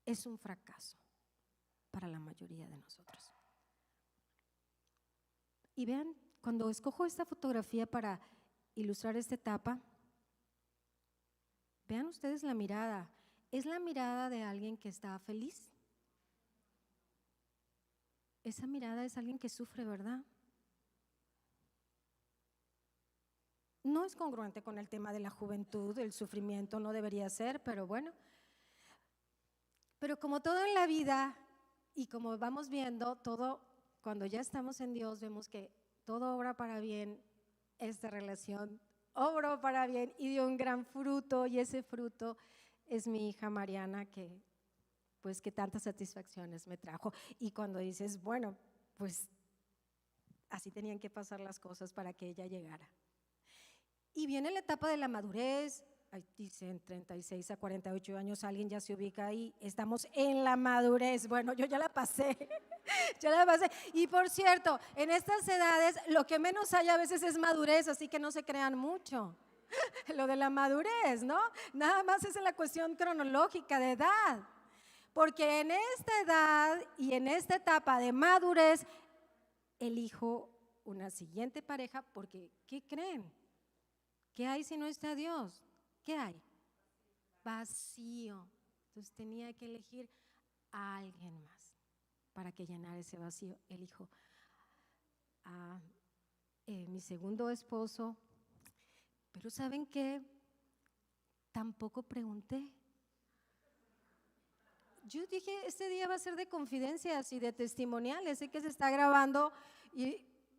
es un fracaso para la mayoría de nosotros. Y vean, cuando escojo esta fotografía para ilustrar esta etapa, vean ustedes la mirada. ¿Es la mirada de alguien que está feliz? Esa mirada es alguien que sufre, ¿verdad? No es congruente con el tema de la juventud, el sufrimiento no debería ser, pero bueno. Pero como todo en la vida y como vamos viendo, todo, cuando ya estamos en Dios, vemos que todo obra para bien, esta relación obró para bien y dio un gran fruto, y ese fruto es mi hija Mariana, que tantas satisfacciones me trajo. Y cuando dices, bueno, pues así tenían que pasar las cosas para que ella llegara. Y viene la etapa de la madurez. Dicen 36 a 48 años, alguien ya se ubica ahí, estamos en la madurez. Bueno, yo ya la pasé, ya la pasé. Y por cierto, en estas edades lo que menos hay a veces es madurez, así que no se crean mucho lo de la madurez, ¿no? Nada más es en la cuestión cronológica de edad, porque en esta edad y en esta etapa de madurez elijo una siguiente pareja, porque ¿qué creen? ¿Qué hay si no está Dios? ¿Qué hay? Vacío. Entonces tenía que elegir a alguien más para que llenara ese vacío. Elijo a mi segundo esposo, pero ¿saben qué? Tampoco pregunté. Yo dije, este día va a ser de confidencias y de testimoniales, sé que se está grabando,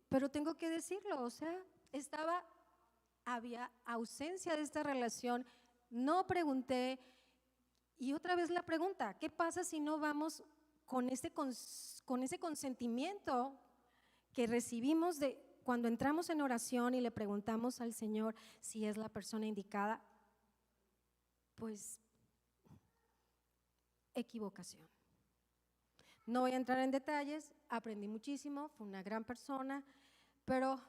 pero tengo que decirlo, o sea, había ausencia de esta relación, no pregunté. Y otra vez la pregunta, ¿qué pasa si no vamos con ese consentimiento que recibimos de cuando entramos en oración y le preguntamos al Señor si es la persona indicada? Pues equivocación. No voy a entrar en detalles, aprendí muchísimo, fue una gran persona, pero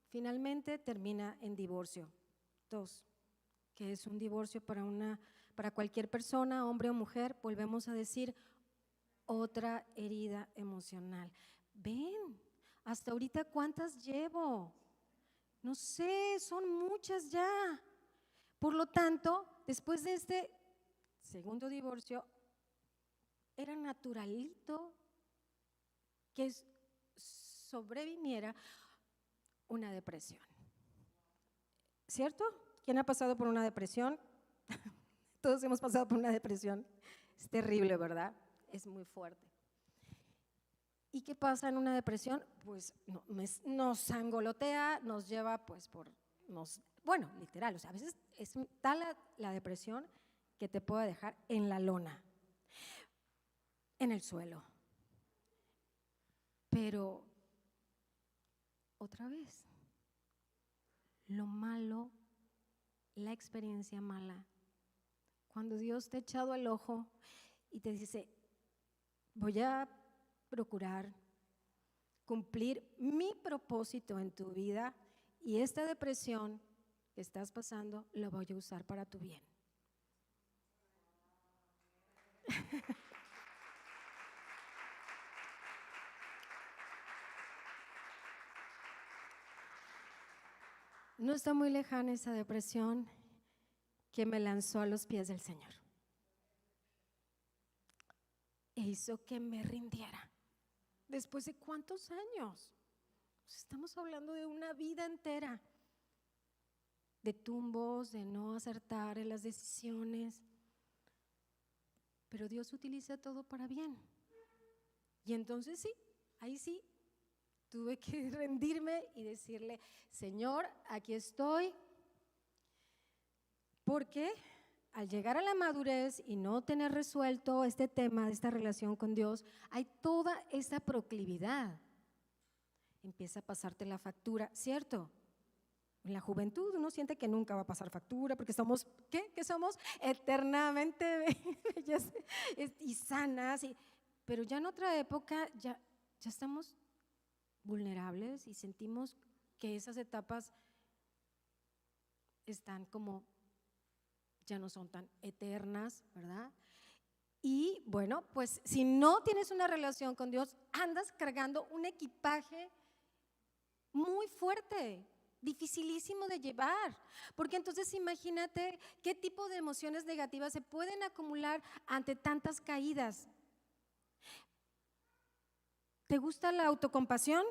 finalmente termina en divorcio. 2, que es un divorcio para cualquier persona, hombre o mujer, volvemos a decir, otra herida emocional. Ven, hasta ahorita ¿cuántas llevo? No sé, son muchas ya. Por lo tanto, después de este segundo divorcio, era naturalito que sobreviniera una depresión. ¿Cierto? ¿Quién ha pasado por una depresión? Todos hemos pasado por una depresión. Es terrible, ¿verdad? Es muy fuerte. ¿Y qué pasa en una depresión? Pues nos sangolotea, nos lleva bueno, literal, o sea, a veces es tal la depresión que te puede dejar en la lona, en el suelo. Pero, otra vez, lo malo, la experiencia mala, cuando Dios te ha echado el ojo y te dice, voy a procurar cumplir mi propósito en tu vida y esta depresión que estás pasando la voy a usar para tu bien. No está muy lejana esa depresión que me lanzó a los pies del Señor e hizo que me rindiera. ¿Después de cuántos años? Estamos hablando de una vida entera, de tumbos, de no acertar en las decisiones, pero Dios utiliza todo para bien. Y entonces sí, ahí sí, tuve que rendirme y decirle, Señor, aquí estoy, porque al llegar a la madurez y no tener resuelto este tema, esta relación con Dios, hay toda esa proclividad. Empieza a pasarte la factura, ¿cierto? En la juventud uno siente que nunca va a pasar factura porque somos, ¿qué? ¿Qué somos? Eternamente bellas y sanas, pero ya en otra época ya estamos vulnerables y sentimos que esas etapas están como, ya no son tan eternas, ¿verdad? Y bueno, pues si no tienes una relación con Dios, andas cargando un equipaje muy fuerte, dificilísimo de llevar, porque entonces imagínate qué tipo de emociones negativas se pueden acumular ante tantas caídas. ¿Te gusta la autocompasión?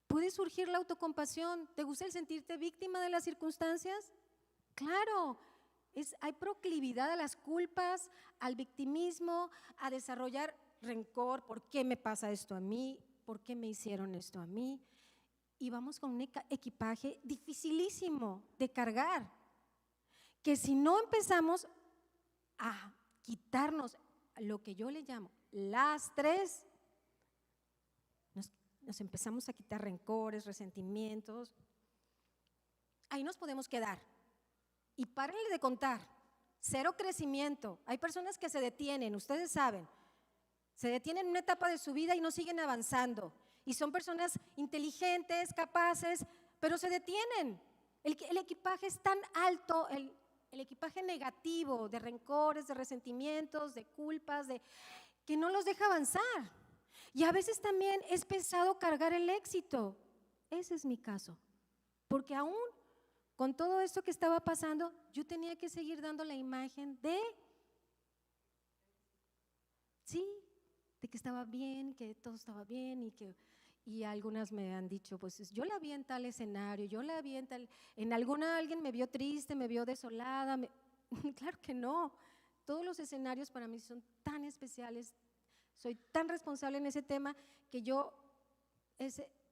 ¿Puede surgir la autocompasión? ¿Te gusta el sentirte víctima de las circunstancias? Claro, hay proclividad a las culpas, al victimismo, a desarrollar rencor. ¿Por qué me pasa esto a mí? ¿Por qué me hicieron esto a mí? Y vamos con un equipaje dificilísimo de cargar, que si no empezamos a quitarnos lo que yo le llamo lastres, nos empezamos a quitar rencores, resentimientos, ahí nos podemos quedar. Y párenle de contar, cero crecimiento. Hay personas que se detienen, ustedes saben, se detienen en una etapa de su vida y no siguen avanzando. Y son personas inteligentes, capaces, pero se detienen. El equipaje es tan alto, el equipaje negativo de rencores, de resentimientos, de culpas, que no los deja avanzar. Y a veces también es pesado cargar el éxito. Ese es mi caso, porque aún con todo esto que estaba pasando, yo tenía que seguir dando la imagen de que estaba bien, que todo estaba bien y algunas me han dicho, pues yo la vi en tal escenario, yo la vi alguien me vio triste, me vio desolada. Claro que no, todos los escenarios para mí son tan especiales, soy tan responsable en ese tema que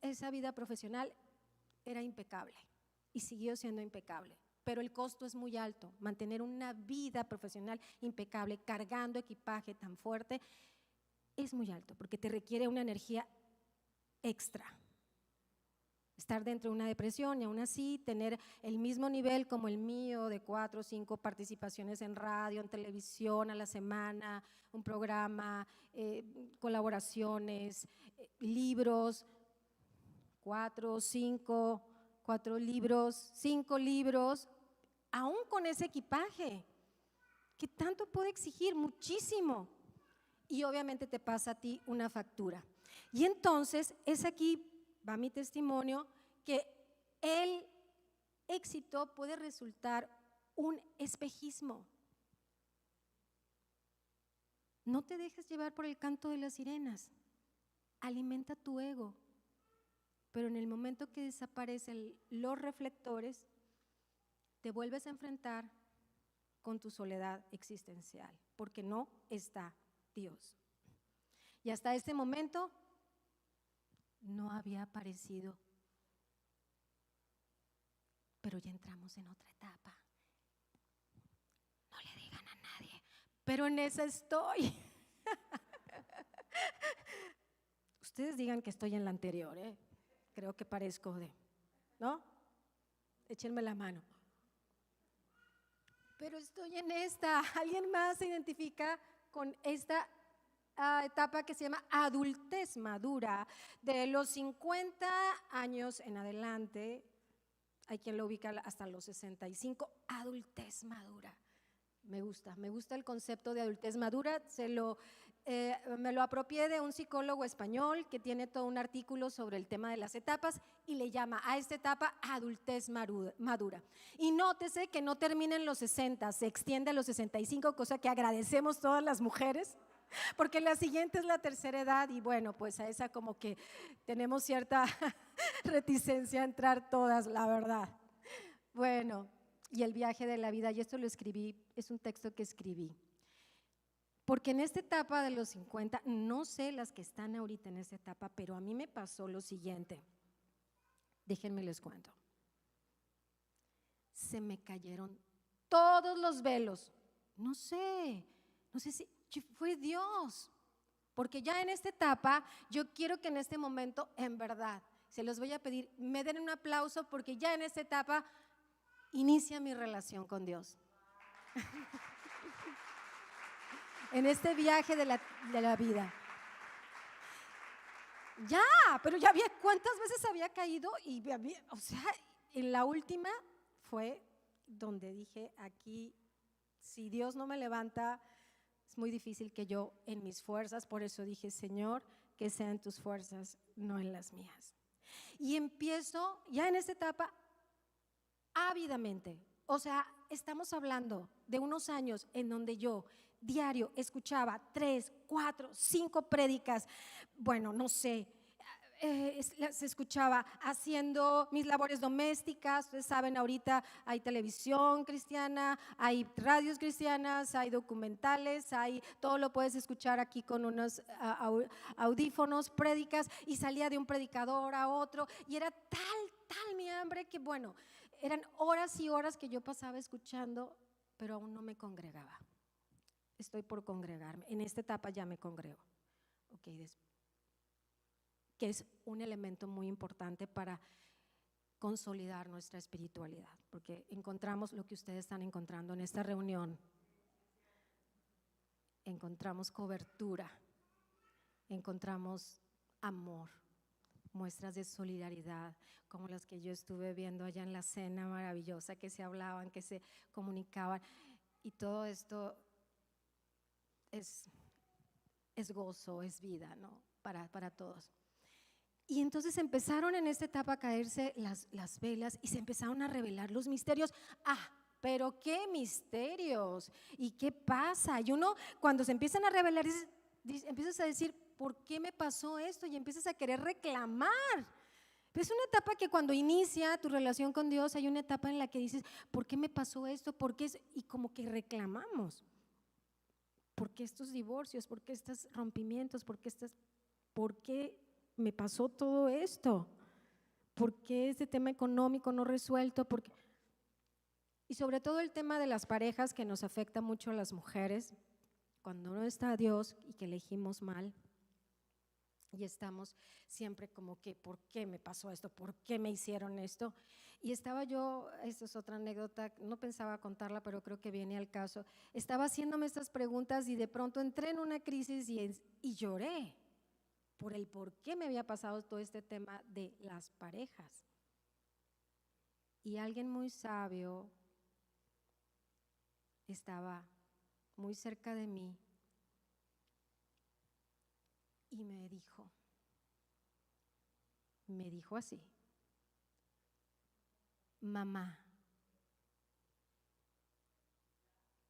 esa vida profesional era impecable. Y siguió siendo impecable, pero el costo es muy alto. Mantener una vida profesional impecable, cargando equipaje tan fuerte, es muy alto, porque te requiere una energía extra. Estar dentro de una depresión y aún así tener el mismo nivel como el mío, de 4 o 5 participaciones en radio, en televisión a la semana, un programa, colaboraciones, libros, 4 libros, 5 libros, aún con ese equipaje, ¿qué tanto puede exigir? Muchísimo. Y obviamente te pasa a ti una factura. Y entonces es aquí, va mi testimonio, que el éxito puede resultar un espejismo. No te dejes llevar por el canto de las sirenas, alimenta tu ego. Pero en el momento que desaparecen los reflectores, te vuelves a enfrentar con tu soledad existencial, porque no está Dios. Y hasta este momento no había aparecido, pero ya entramos en otra etapa. No le digan a nadie, pero en esa estoy. Ustedes digan que estoy en la anterior, creo que parezco ¿no? Échenme la mano. Pero estoy en esta. ¿Alguien más se identifica con esta etapa que se llama adultez madura? De los 50 años en adelante, hay quien lo ubica hasta los 65, adultez madura. Me gusta el concepto de adultez madura. Me lo apropié de un psicólogo español que tiene todo un artículo sobre el tema de las etapas y le llama a esta etapa adultez madura. Y nótese que no termina en los 60, se extiende a los 65, cosa que agradecemos todas las mujeres, porque la siguiente es la tercera edad y bueno, pues a esa como que tenemos cierta reticencia a entrar todas, la verdad. Bueno, y el viaje de la vida, y esto lo escribí, es un texto que escribí. Porque en esta etapa de los 50, no sé las que están ahorita en esta etapa, pero a mí me pasó lo siguiente. Déjenme les cuento. Se me cayeron todos los velos. No sé si fue Dios. Porque ya en esta etapa, yo quiero que en este momento, en verdad, se los voy a pedir, me den un aplauso porque ya en esta etapa inicia mi relación con Dios. En este viaje de la vida. Pero ya había, ¿cuántas veces había caído? Y había, en la última fue donde dije, aquí, si Dios no me levanta, es muy difícil que yo en mis fuerzas, por eso dije, Señor, que sean tus fuerzas, no en las mías. Y empiezo ya en esta etapa ávidamente, o sea, estamos hablando de unos años en donde yo diario escuchaba 3, 4, 5 prédicas, bueno, no sé, se escuchaba haciendo mis labores domésticas. Ustedes saben, ahorita hay televisión cristiana, hay radios cristianas, hay documentales, todo lo puedes escuchar aquí con unos audífonos, prédicas, y salía de un predicador a otro, y era tal mi hambre que bueno, eran horas y horas que yo pasaba escuchando, pero aún no me congregaba. Estoy por congregarme, en esta etapa ya me congrego, que es un elemento muy importante para consolidar nuestra espiritualidad, porque encontramos lo que ustedes están encontrando en esta reunión. Encontramos cobertura, encontramos amor, muestras de solidaridad, como las que yo estuve viendo allá en la cena maravillosa, que se hablaban, que se comunicaban, y todo esto es gozo, es vida, ¿no? Para todos. Y entonces empezaron en esta etapa a caerse las velas y se empezaron a revelar los misterios. Pero qué misterios y qué pasa. Y uno cuando se empiezan a revelar empiezas a decir, ¿por qué me pasó esto? Y empiezas a querer reclamar. Pero es una etapa que cuando inicia tu relación con Dios, hay una etapa en la que dices, ¿por qué me pasó esto? ¿Por qué? Y como que reclamamos. ¿Por qué estos divorcios? ¿Por qué estos rompimientos? ¿Por qué me pasó todo esto? ¿Por qué este tema económico no resuelto? Y sobre todo el tema de las parejas, que nos afecta mucho a las mujeres, cuando no está Dios y que elegimos mal, y estamos siempre como que, ¿por qué me pasó esto? ¿Por qué me hicieron esto? Y estaba yo, esto es otra anécdota, no pensaba contarla, pero creo que viene al caso. Estaba haciéndome estas preguntas y de pronto entré en una crisis y lloré por el por qué me había pasado todo este tema de las parejas. Y alguien muy sabio estaba muy cerca de mí y me dijo así: mamá,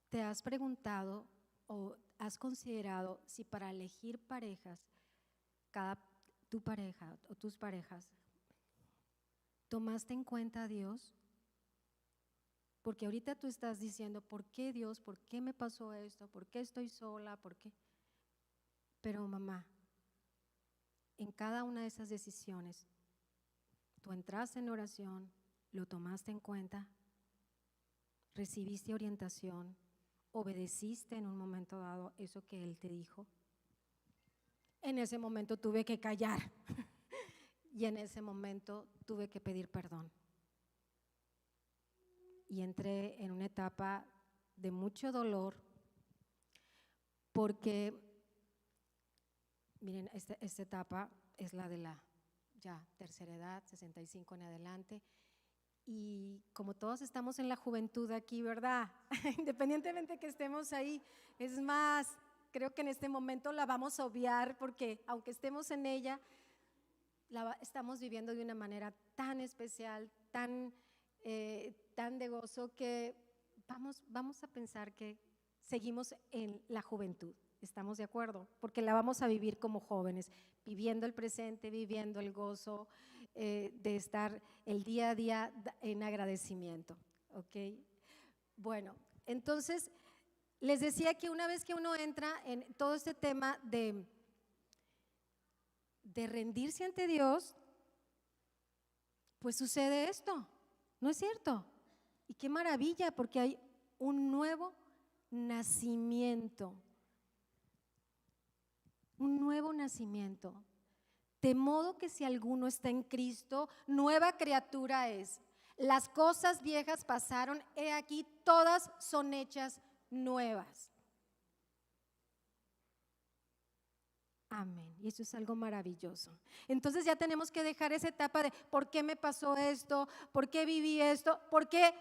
¿te has preguntado o has considerado si para elegir parejas, tu pareja o tus parejas, tomaste en cuenta a Dios? Porque ahorita tú estás diciendo, ¿por qué Dios? ¿Por qué me pasó esto? ¿Por qué estoy sola? ¿Por qué? Pero mamá, en cada una de esas decisiones, tú entraste en oración, lo tomaste en cuenta, recibiste orientación, obedeciste en un momento dado eso que Él te dijo. En ese momento tuve que callar y en ese momento tuve que pedir perdón. Y entré en una etapa de mucho dolor porque, miren, esta etapa es la de la ya tercera edad, 65 en adelante, y como todos estamos en la juventud aquí, ¿verdad? Independientemente que estemos ahí, es más, creo que en este momento la vamos a obviar porque aunque estemos en ella, estamos viviendo de una manera tan especial, tan de gozo, que vamos a pensar que seguimos en la juventud. ¿Estamos de acuerdo? Porque la vamos a vivir como jóvenes, viviendo el presente, viviendo el gozo de estar el día a día en agradecimiento. ¿Ok? Bueno, entonces les decía que una vez que uno entra en todo este tema de rendirse ante Dios, pues sucede esto, ¿no es cierto? Y qué maravilla, porque hay un nuevo nacimiento. Un nuevo nacimiento. De modo que si alguno está en Cristo, nueva criatura es. Las cosas viejas pasaron, he aquí, todas son hechas nuevas. Amén. Y eso es algo maravilloso. Entonces ya tenemos que dejar esa etapa de ¿por qué me pasó esto? ¿Por qué viví esto? Porque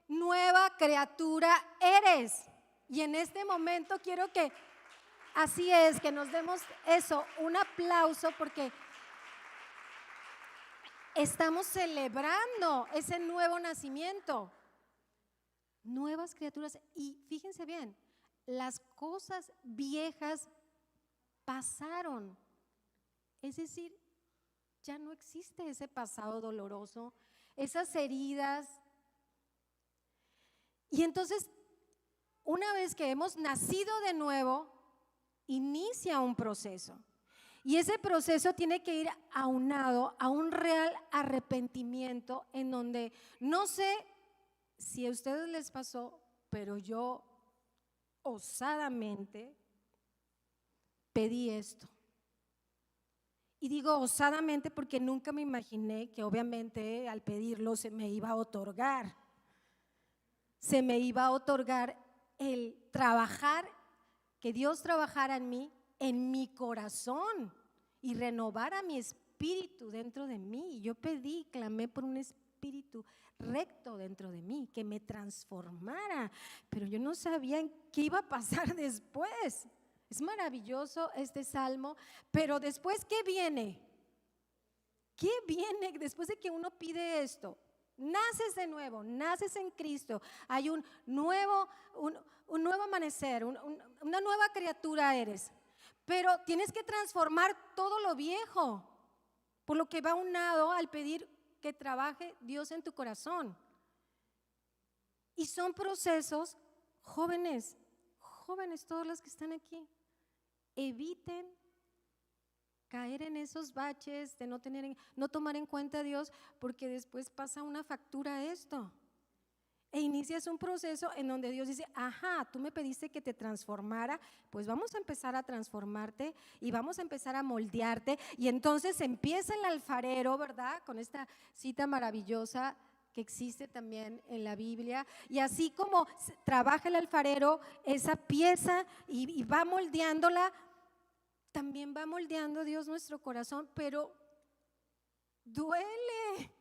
nueva criatura eres. Y en este momento quiero que, así es, que nos demos eso, un aplauso, porque estamos celebrando ese nuevo nacimiento. Nuevas criaturas. Y fíjense bien, las cosas viejas pasaron. Es decir, ya no existe ese pasado doloroso, esas heridas. Y entonces, una vez que hemos nacido de nuevo, inicia un proceso. Y ese proceso tiene que ir aunado a un real arrepentimiento, en donde no sé si a ustedes les pasó, pero yo osadamente pedí esto. Y digo osadamente porque nunca me imaginé que obviamente al pedirlo se me iba a otorgar. Se me iba a otorgar el trabajar, que Dios trabajara en mi corazón y renovara mi espíritu dentro de mí. Yo pedí, clamé por un espíritu recto dentro de mí, que me transformara, pero yo no sabía qué iba a pasar después. Es maravilloso este salmo, pero después, ¿qué viene? ¿Qué viene después de que uno pide esto? Naces de nuevo, naces en Cristo, hay un nuevo amanecer, una nueva criatura eres, pero tienes que transformar todo lo viejo, por lo que va unado al pedir que trabaje Dios en tu corazón. Y son procesos, jóvenes todos los que están aquí, eviten caer en esos baches de no tomar en cuenta a Dios, porque después pasa una factura esto. E inicias un proceso en donde Dios dice, ajá, tú me pediste que te transformara, pues vamos a empezar a transformarte y vamos a empezar a moldearte. Y entonces empieza el alfarero, ¿verdad? Con esta cita maravillosa que existe también en la Biblia. Y así como trabaja el alfarero esa pieza y va moldeándola, también va moldeando Dios nuestro corazón, pero duele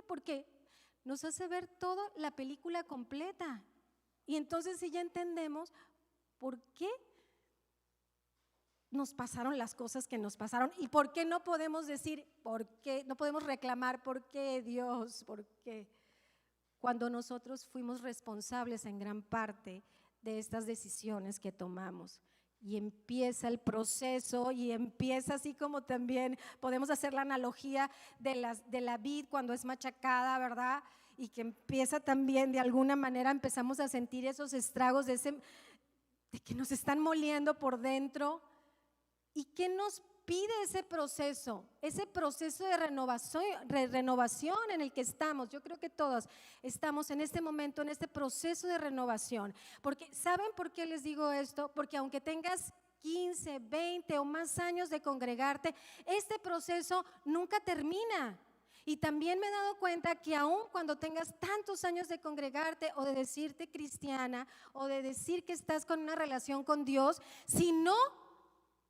porque nos hace ver toda la película completa. Y entonces sí ya entendemos por qué nos pasaron las cosas que nos pasaron y por qué no podemos decir, por qué no podemos reclamar, por qué Dios, por qué, cuando nosotros fuimos responsables en gran parte de estas decisiones que tomamos. Y empieza el proceso y empieza así como también podemos hacer la analogía de la vid cuando es machacada, ¿verdad? Y que empieza también de alguna manera, empezamos a sentir esos estragos de que nos están moliendo por dentro. ¿Y qué nos pide ese proceso de renovación en el que estamos? Yo creo que todos estamos en este momento, en este proceso de renovación. Porque ¿saben por qué les digo esto? Porque aunque tengas 15, 20 o más años de congregarte, este proceso nunca termina. Y también me he dado cuenta que aun cuando tengas tantos años de congregarte o de decirte cristiana o de decir que estás con una relación con Dios, si no,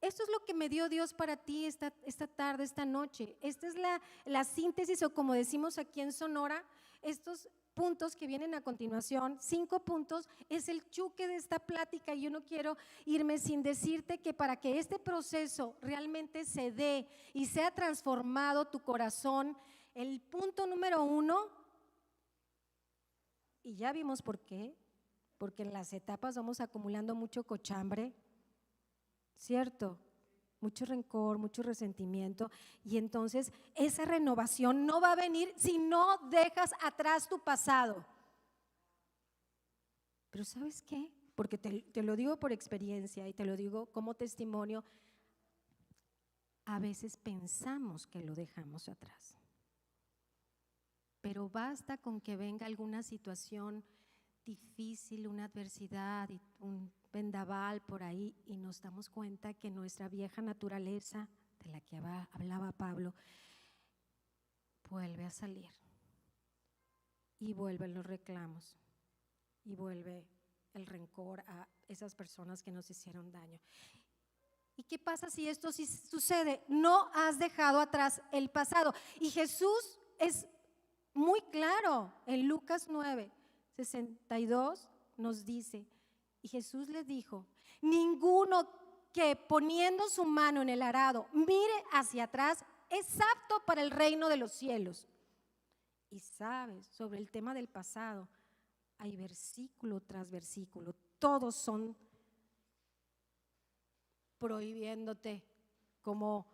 esto es lo que me dio Dios para ti esta tarde, esta noche. Esta es la síntesis, o como decimos aquí en Sonora, estos puntos que vienen a continuación, 5 puntos, es el chuque de esta plática. Y yo no quiero irme sin decirte que para que este proceso realmente se dé y sea transformado tu corazón, el punto número 1, y ya vimos por qué, porque en las etapas vamos acumulando mucho cochambre, ¿cierto? Mucho rencor, mucho resentimiento, y entonces esa renovación no va a venir si no dejas atrás tu pasado. Pero ¿sabes qué? Porque te lo digo por experiencia y te lo digo como testimonio, a veces pensamos que lo dejamos atrás, pero basta con que venga alguna situación difícil, una adversidad y un vendaval por ahí, y nos damos cuenta que nuestra vieja naturaleza, de la que hablaba Pablo, vuelve a salir y vuelven los reclamos y vuelve el rencor a esas personas que nos hicieron daño. ¿Y qué pasa si esto sí sucede? No has dejado atrás el pasado. Y Jesús es muy claro en Lucas 9:62 nos dice, y Jesús le dijo, ninguno que poniendo su mano en el arado mire hacia atrás es apto para el reino de los cielos. Y sabes, sobre el tema del pasado, hay versículo tras versículo, todos son prohibiéndote, como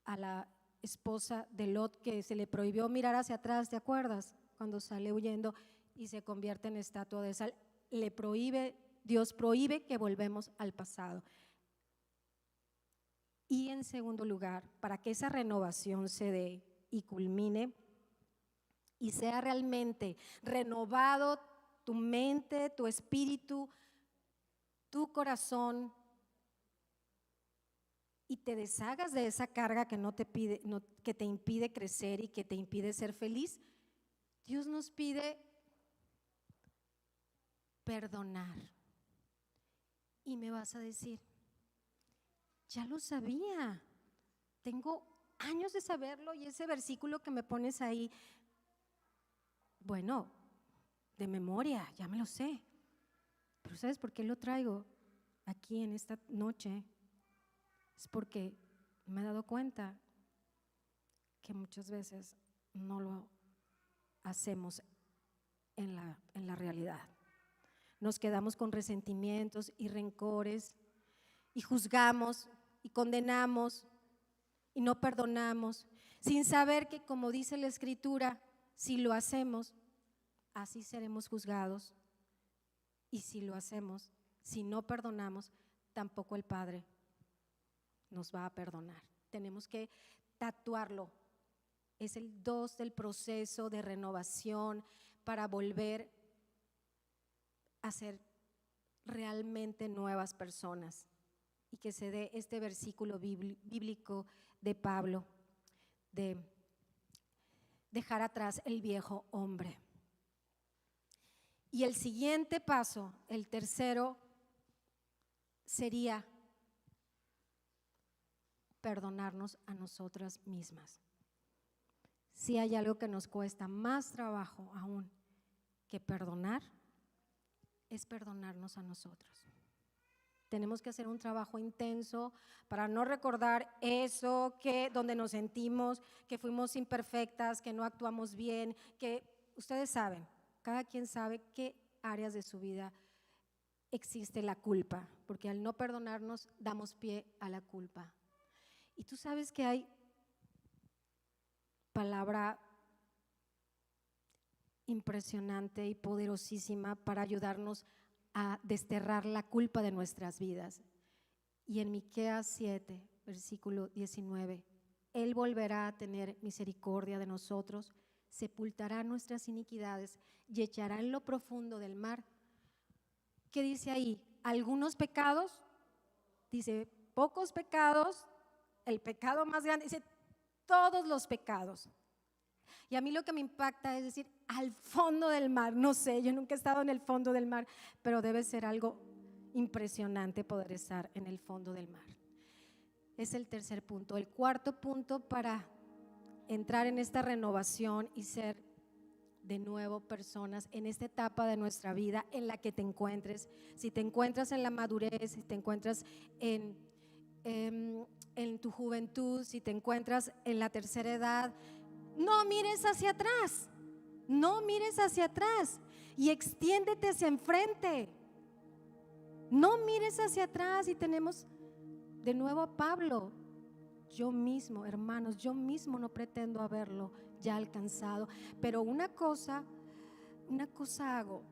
a la esposa de Lot que se le prohibió mirar hacia atrás, ¿te acuerdas? Cuando sale huyendo y se convierte en estatua de sal, le prohíbe, Dios prohíbe que volvemos al pasado. Y en segundo lugar, para que esa renovación se dé y culmine y sea realmente renovado tu mente, tu espíritu, tu corazón, y te deshagas de esa carga que que te impide crecer y que te impide ser feliz, Dios nos pide perdonar. Y me vas a decir, ya lo sabía, tengo años de saberlo y ese versículo que me pones ahí, bueno, de memoria, ya me lo sé. Pero ¿sabes por qué lo traigo aquí en esta noche? Es porque me he dado cuenta que muchas veces no lo hacemos en la realidad. Nos quedamos con resentimientos y rencores y juzgamos y condenamos y no perdonamos, sin saber que, como dice la Escritura, si lo hacemos, así seremos juzgados, y si lo hacemos, si no perdonamos, tampoco el Padre nos va a perdonar. Tenemos que tatuarlo. Es el 2 del proceso de renovación para volver a ser realmente nuevas personas, y que se dé este versículo bíblico de Pablo de dejar atrás el viejo hombre. Y el siguiente paso, el tercero, sería perdonarnos a nosotras mismas. Si hay algo que nos cuesta más trabajo aún que perdonar, es perdonarnos a nosotros. Tenemos que hacer un trabajo intenso para no recordar eso donde nos sentimos que fuimos imperfectas, que no actuamos bien, que ustedes saben, cada quien sabe qué áreas de su vida existe la culpa, porque al no perdonarnos damos pie a la culpa. Y tú sabes que hay palabra impresionante y poderosísima para ayudarnos a desterrar la culpa de nuestras vidas. Y en Miqueas 7, versículo 19, Él volverá a tener misericordia de nosotros, sepultará nuestras iniquidades y echará en lo profundo del mar. ¿Qué dice ahí? ¿Algunos pecados? Dice, pocos pecados, el pecado más grande, dice, todos los pecados. Y a mí lo que me impacta es decir, al fondo del mar, no sé, yo nunca he estado en el fondo del mar, pero debe ser algo impresionante poder estar en el fondo del mar. Es el tercer punto. El cuarto punto para entrar en esta renovación y ser de nuevo personas en esta etapa de nuestra vida en la que te encuentres. Si te encuentras en la madurez, si te encuentras en tu juventud, si te encuentras en la tercera edad, no mires hacia atrás, no mires hacia atrás y extiéndete hacia enfrente. No mires hacia atrás. Y tenemos de nuevo a Pablo. Yo mismo, hermanos, yo mismo no pretendo haberlo ya alcanzado, pero una cosa hago,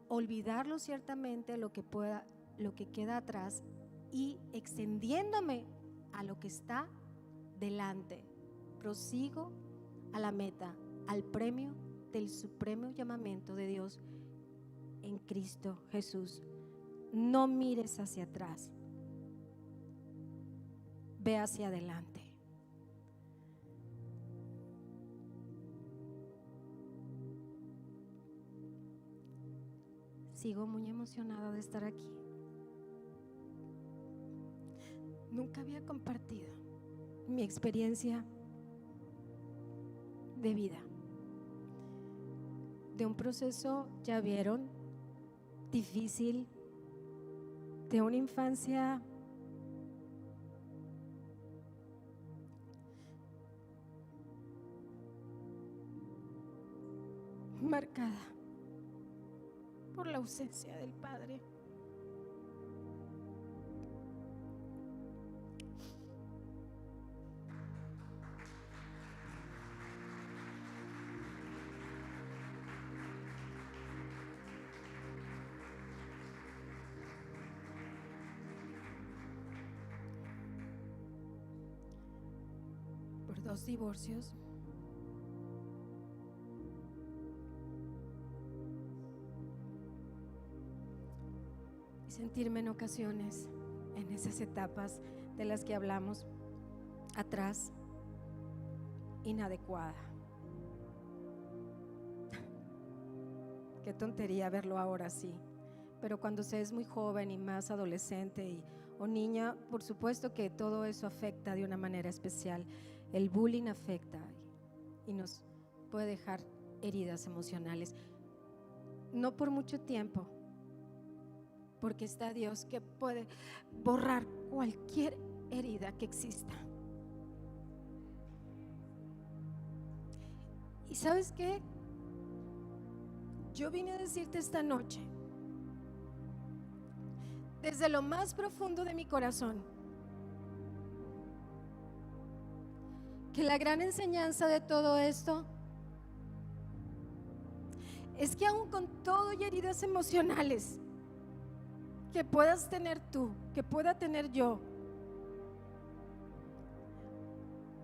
olvidarlo ciertamente lo que pueda, lo que queda atrás, y extendiéndome a lo que está delante, prosigo a la meta, al premio del supremo llamamiento de Dios en Cristo Jesús. No mires hacia atrás, ve hacia adelante. sigo muy emocionada de estar aquí. Nunca había compartido mi experiencia de vida, de un proceso, ya vieron, difícil, de una infancia marcada por la ausencia del padre. Por 2 divorcios. Y sentirme en ocasiones, en esas etapas de las que hablamos, atrás, inadecuada. Qué tontería verlo ahora así, pero cuando se es muy joven y más adolescente o niña, por supuesto que todo eso afecta de una manera especial. El bullying afecta y nos puede dejar heridas emocionales, no por mucho tiempo, porque está Dios que puede borrar cualquier herida que exista. ¿Y sabes qué? Yo vine a decirte esta noche, desde lo más profundo de mi corazón, que la gran enseñanza de todo esto es que aún con todo y heridas emocionales que puedas tener tú, que pueda tener yo,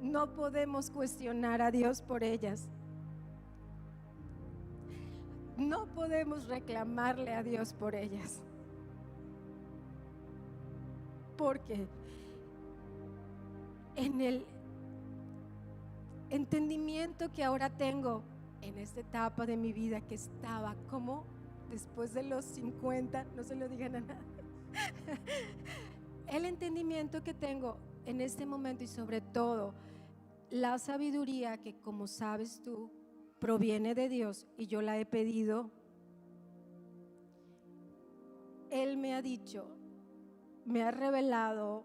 no podemos cuestionar a Dios por ellas. No podemos reclamarle a Dios por ellas, porque en el entendimiento que ahora tengo en esta etapa de mi vida, que estaba como después de los 50, no se lo digan a nadie, el entendimiento que tengo en este momento y sobre todo la sabiduría que, como sabes tú, proviene de Dios y yo la he pedido. Él me ha dicho, me ha revelado,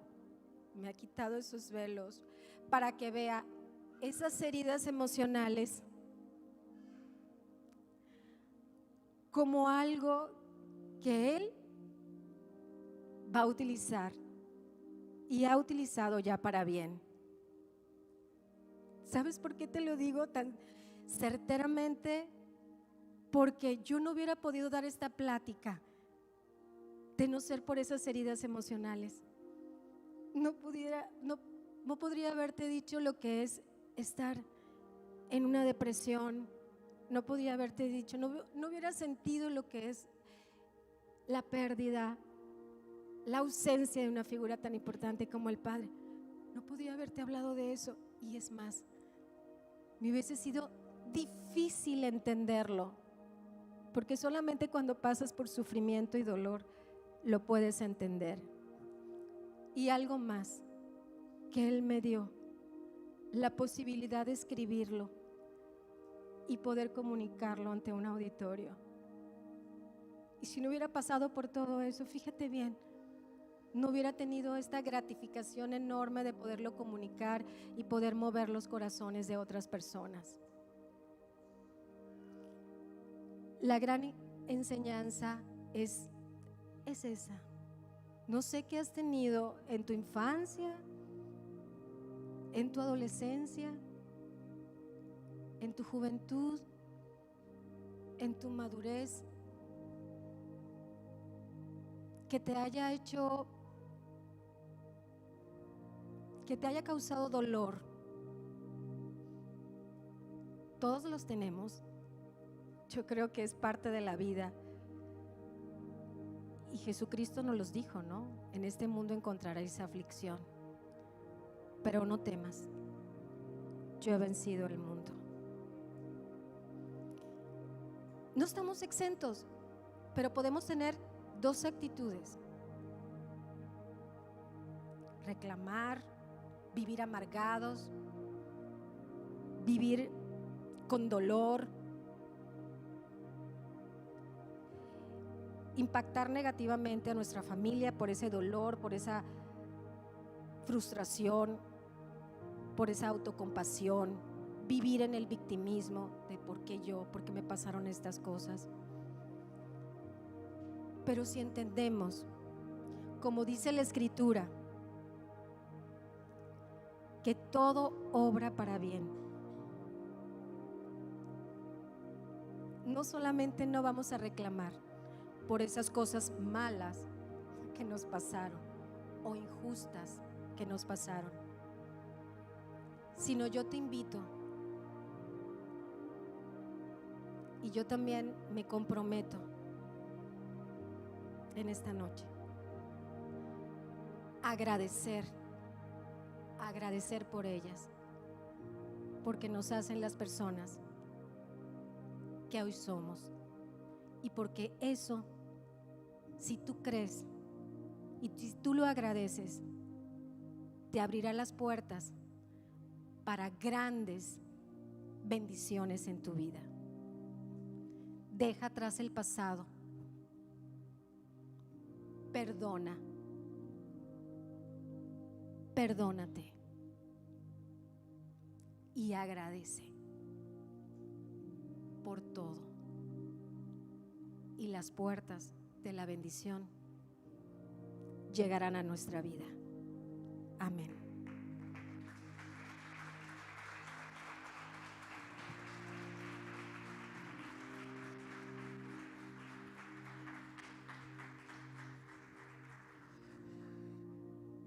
me ha quitado esos velos para que vea esas heridas emocionales como algo que Él va a utilizar y ha utilizado ya para bien. ¿Sabes por qué te lo digo tan certeramente? Porque yo no hubiera podido dar esta plática de no ser por esas heridas emocionales. No podría haberte dicho lo que es estar en una depresión. No podía haberte dicho, no hubiera sentido lo que es la pérdida, la ausencia de una figura tan importante como el padre. No podía haberte hablado de eso. Y es más, me hubiese sido difícil entenderlo, porque solamente cuando pasas por sufrimiento y dolor lo puedes entender. Y algo más, que Él me dio la posibilidad de escribirlo y poder comunicarlo ante un auditorio. Y si no hubiera pasado por todo eso, fíjate bien, no hubiera tenido esta gratificación enorme de poderlo comunicar y poder mover los corazones de otras personas. La gran enseñanza es esa. No sé qué has tenido en tu infancia, en tu adolescencia, en tu juventud, en tu madurez, que te haya hecho, que te haya causado dolor. Todos los tenemos. Yo creo que es parte de la vida. Y Jesucristo nos los dijo, ¿no? En este mundo encontraréis aflicción, pero no temas, yo he vencido el mundo. No estamos exentos, Pero podemos tener dos actitudes: reclamar, vivir amargados, vivir con dolor, impactar negativamente a nuestra familia por ese dolor, por esa frustración, por esa autocompasión, vivir en el victimismo de por qué yo, por qué me pasaron estas cosas. Pero si entendemos, como dice la Escritura, que todo obra para bien, no solamente no vamos a reclamar por esas cosas malas que nos pasaron o injustas que nos pasaron, sino yo te invito, y yo también me comprometo en esta noche a agradecer por ellas, porque nos hacen las personas que hoy somos, y porque eso, si tú crees y si tú lo agradeces, te abrirá las puertas para grandes bendiciones en tu vida. Deja atrás el pasado, perdónate y agradece por todo, y las puertas de la bendición llegarán a nuestra vida. Amén.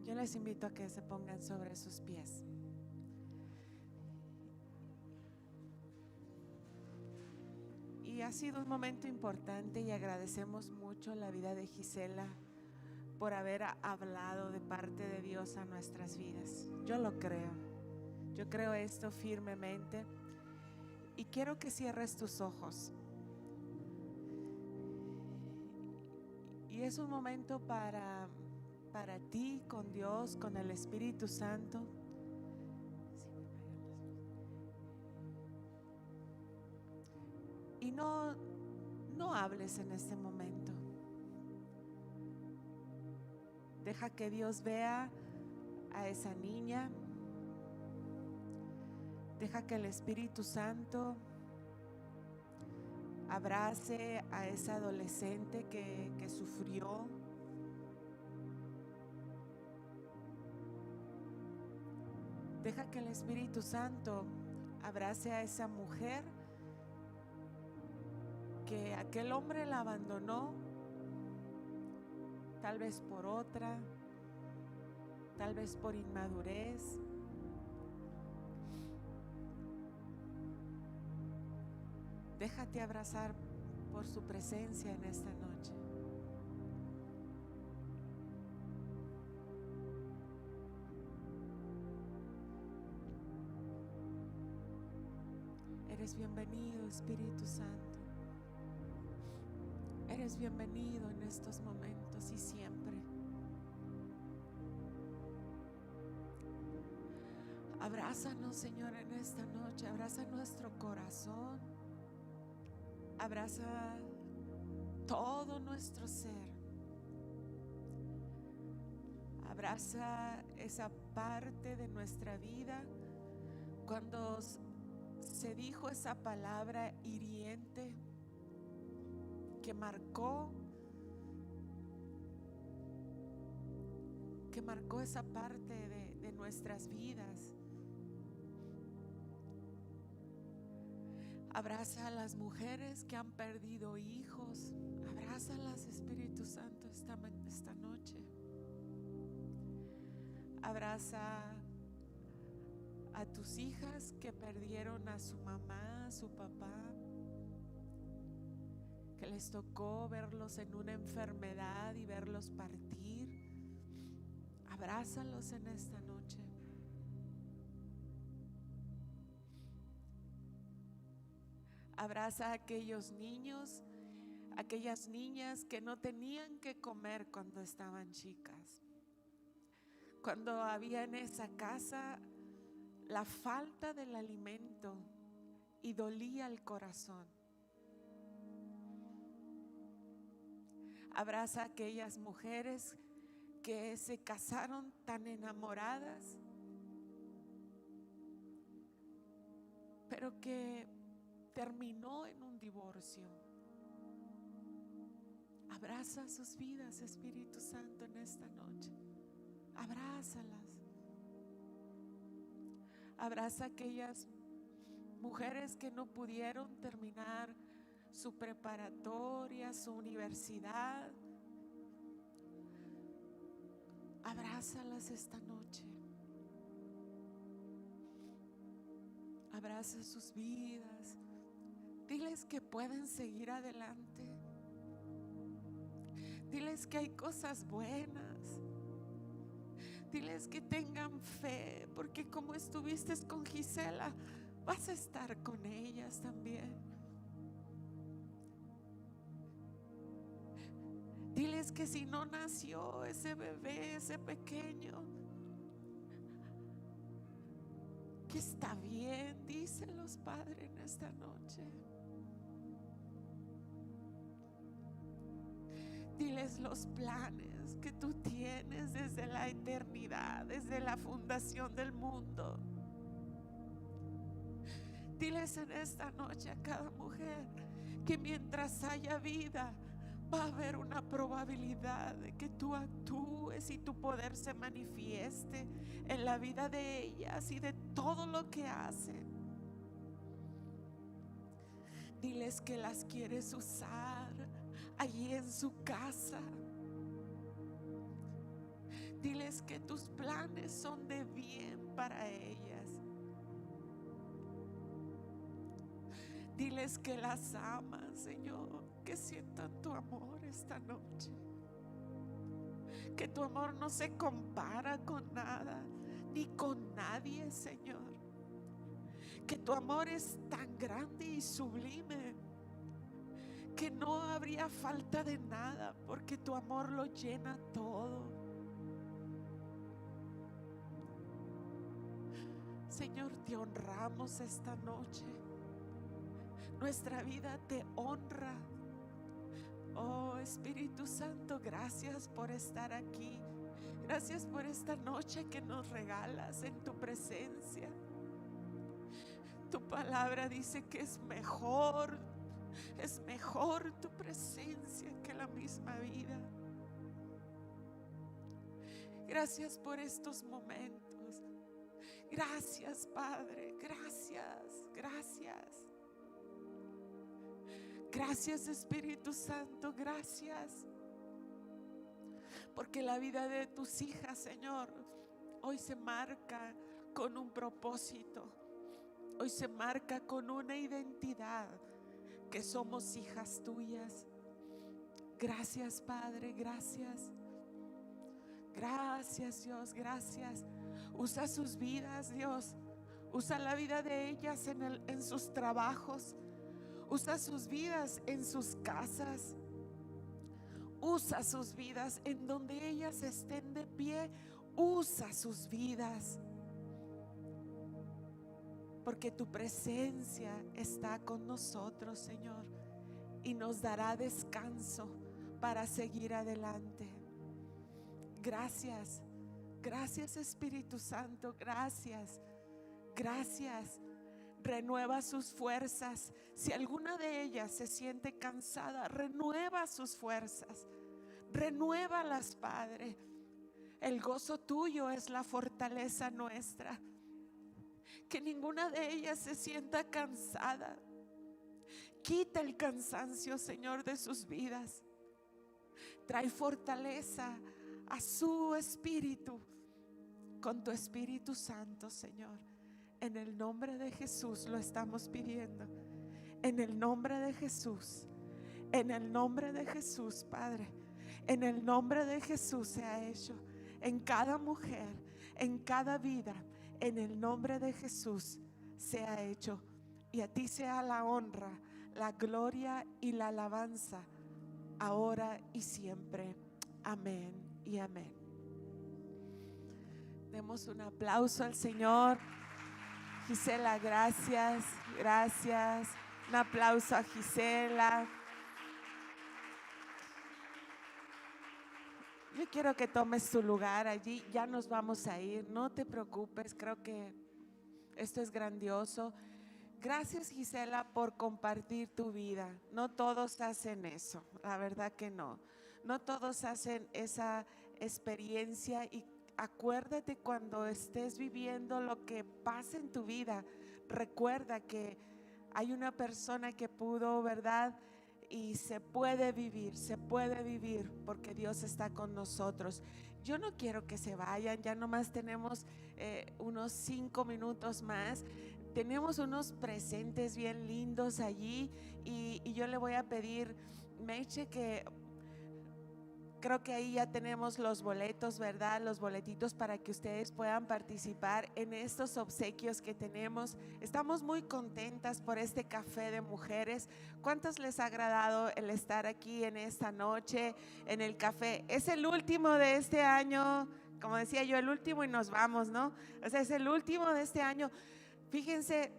Yo les invito a que se pongan sobre sus pies. Y ha sido un momento importante y agradecemos mucho la vida de Gisela por haber hablado de parte de Dios a nuestras vidas. Yo lo creo. Yo creo esto firmemente. Y quiero que cierres tus ojos. Y es un momento para ti, con Dios, con el Espíritu Santo. Y no hables en este momento. Deja que Dios vea a esa niña. Deja que el Espíritu Santo abrace a esa adolescente que sufrió. Deja que el Espíritu Santo abrace a esa mujer que aquel hombre la abandonó, tal vez por otra, tal vez por inmadurez. Déjate abrazar por su presencia en esta noche. Eres bienvenido, Espíritu Santo. Eres bienvenido en estos momentos y siempre. Abrázanos, Señor, en esta noche. Abraza nuestro corazón. Abraza todo nuestro ser. Abraza esa parte de nuestra vida cuando se dijo esa palabra hiriente que marcó esa parte de nuestras vidas. Abraza a las mujeres que han perdido hijos. Abrázalas, Espíritu Santo, esta noche. Abraza a tus hijas que perdieron a su mamá, a su papá, que les tocó verlos en una enfermedad y verlos partir. Abrázalos en esta noche. Abraza a aquellos niños aquellas niñas que no tenían que comer cuando estaban chicas, cuando había en esa casa la falta del alimento y dolía el corazón. Abraza a aquellas mujeres que se casaron tan enamoradas, pero que terminó en un divorcio. Abraza sus vidas, Espíritu Santo, en esta noche. Abrázalas. Abraza a aquellas mujeres que no pudieron terminar su preparatoria, su universidad. Abrázalas esta noche. Abraza sus vidas. Diles que pueden seguir adelante. Diles que hay cosas buenas. Diles que tengan fe, porque como estuviste con Gisela, vas a estar con ellas también. Diles que si no nació ese bebé, ese pequeño, que está bien. Díselos, Padre, en esta noche. Diles los planes que tú tienes desde la eternidad, desde la fundación del mundo. Diles en esta noche a cada mujer que mientras haya vida va a haber una probabilidad de que tú actúes y tu poder se manifieste en la vida de ellas y de todo lo que hacen. Diles que las quieres usar allí en su casa. Diles que tus planes son de bien para ellas. Diles que las amas, Señor, que sientan tu amor esta noche. Que tu amor no se compara con nada ni con nadie, Señor. Que tu amor es tan grande y sublime que no habría falta de nada, porque tu amor lo llena todo. Señor, te honramos esta noche. Nuestra vida te honra. Oh Espíritu Santo, gracias por estar aquí. Gracias por esta noche que nos regalas en tu presencia. Tu palabra dice que es mejor tu presencia que la misma vida. Gracias por estos momentos. Gracias, Padre. Gracias, gracias. Gracias, Espíritu Santo. Gracias. Porque la vida de tus hijas, Señor, hoy se marca con un propósito. Hoy se marca con una identidad, que somos hijas tuyas. Gracias, Padre, gracias. Gracias, Dios, gracias. Usa sus vidas, Dios. Usa la vida de ellas en sus trabajos. Usa sus vidas en sus casas. Usa sus vidas en donde ellas estén de pie. Usa sus vidas. Porque tu presencia está con nosotros, Señor, y nos dará descanso para seguir adelante. Gracias, gracias, Espíritu Santo, gracias, gracias. Renueva sus fuerzas. Si alguna de ellas se siente cansada, renueva sus fuerzas. Renuévalas, Padre. El gozo tuyo es la fortaleza nuestra. Que ninguna de ellas se sienta cansada. Quita el cansancio, Señor, de sus vidas. Trae fortaleza a su espíritu con tu Espíritu Santo, Señor. En el nombre de Jesús lo estamos pidiendo. En el nombre de Jesús. En el nombre de Jesús, Padre. En el nombre de Jesús se ha hecho en cada mujer, en cada vida. En el nombre de Jesús se ha hecho. Y a ti sea la honra, la gloria y la alabanza ahora y siempre. Amén y amén. Demos un aplauso al Señor. Gisela, gracias, gracias. Un aplauso a Gisela. Yo quiero que tomes tu lugar allí, ya nos vamos a ir, no te preocupes, creo que esto es grandioso. Gracias, Gisela, por compartir tu vida. No todos hacen eso, la verdad que no. No todos hacen esa experiencia, y acuérdate, cuando estés viviendo lo que pasa en tu vida, recuerda que hay una persona que pudo, ¿verdad? Y se puede vivir porque Dios está con nosotros. Yo no quiero que se vayan, ya nomás tenemos unos 5 minutos más. Tenemos unos presentes bien lindos allí, y yo le voy a pedir, Meche, que creo que ahí ya tenemos los boletos, ¿verdad? Los boletitos para que ustedes puedan participar en estos obsequios que tenemos. Estamos muy contentas por este café de mujeres. ¿Cuántos les ha agradado el estar aquí en esta noche en el café? Es el último de este año, como decía yo, el último y nos vamos, ¿no? O sea, es el último de este año. Fíjense,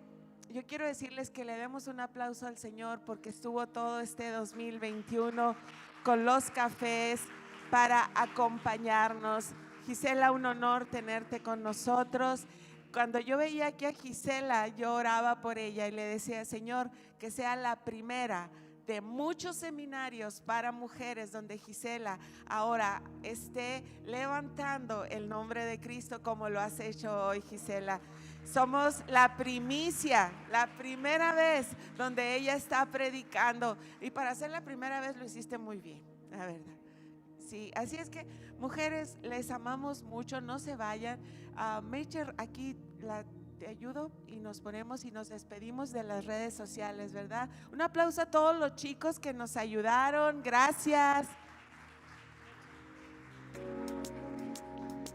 yo quiero decirles que le demos un aplauso al Señor porque estuvo todo este 2021 con los cafés para acompañarnos. Gisela, un honor tenerte con nosotros. Cuando yo veía aquí a Gisela, yo oraba por ella y le decía: Señor, que sea la primera de muchos seminarios para mujeres donde Gisela ahora esté levantando el nombre de Cristo como lo has hecho hoy, Gisela. Somos la primicia, la primera vez donde ella está predicando, y para ser la primera vez lo hiciste muy bien, la verdad. Sí, así es que, mujeres, les amamos mucho, no se vayan. Mecher, aquí te ayudo y nos ponemos y nos despedimos de las redes sociales, ¿verdad? Un aplauso a todos los chicos que nos ayudaron, gracias.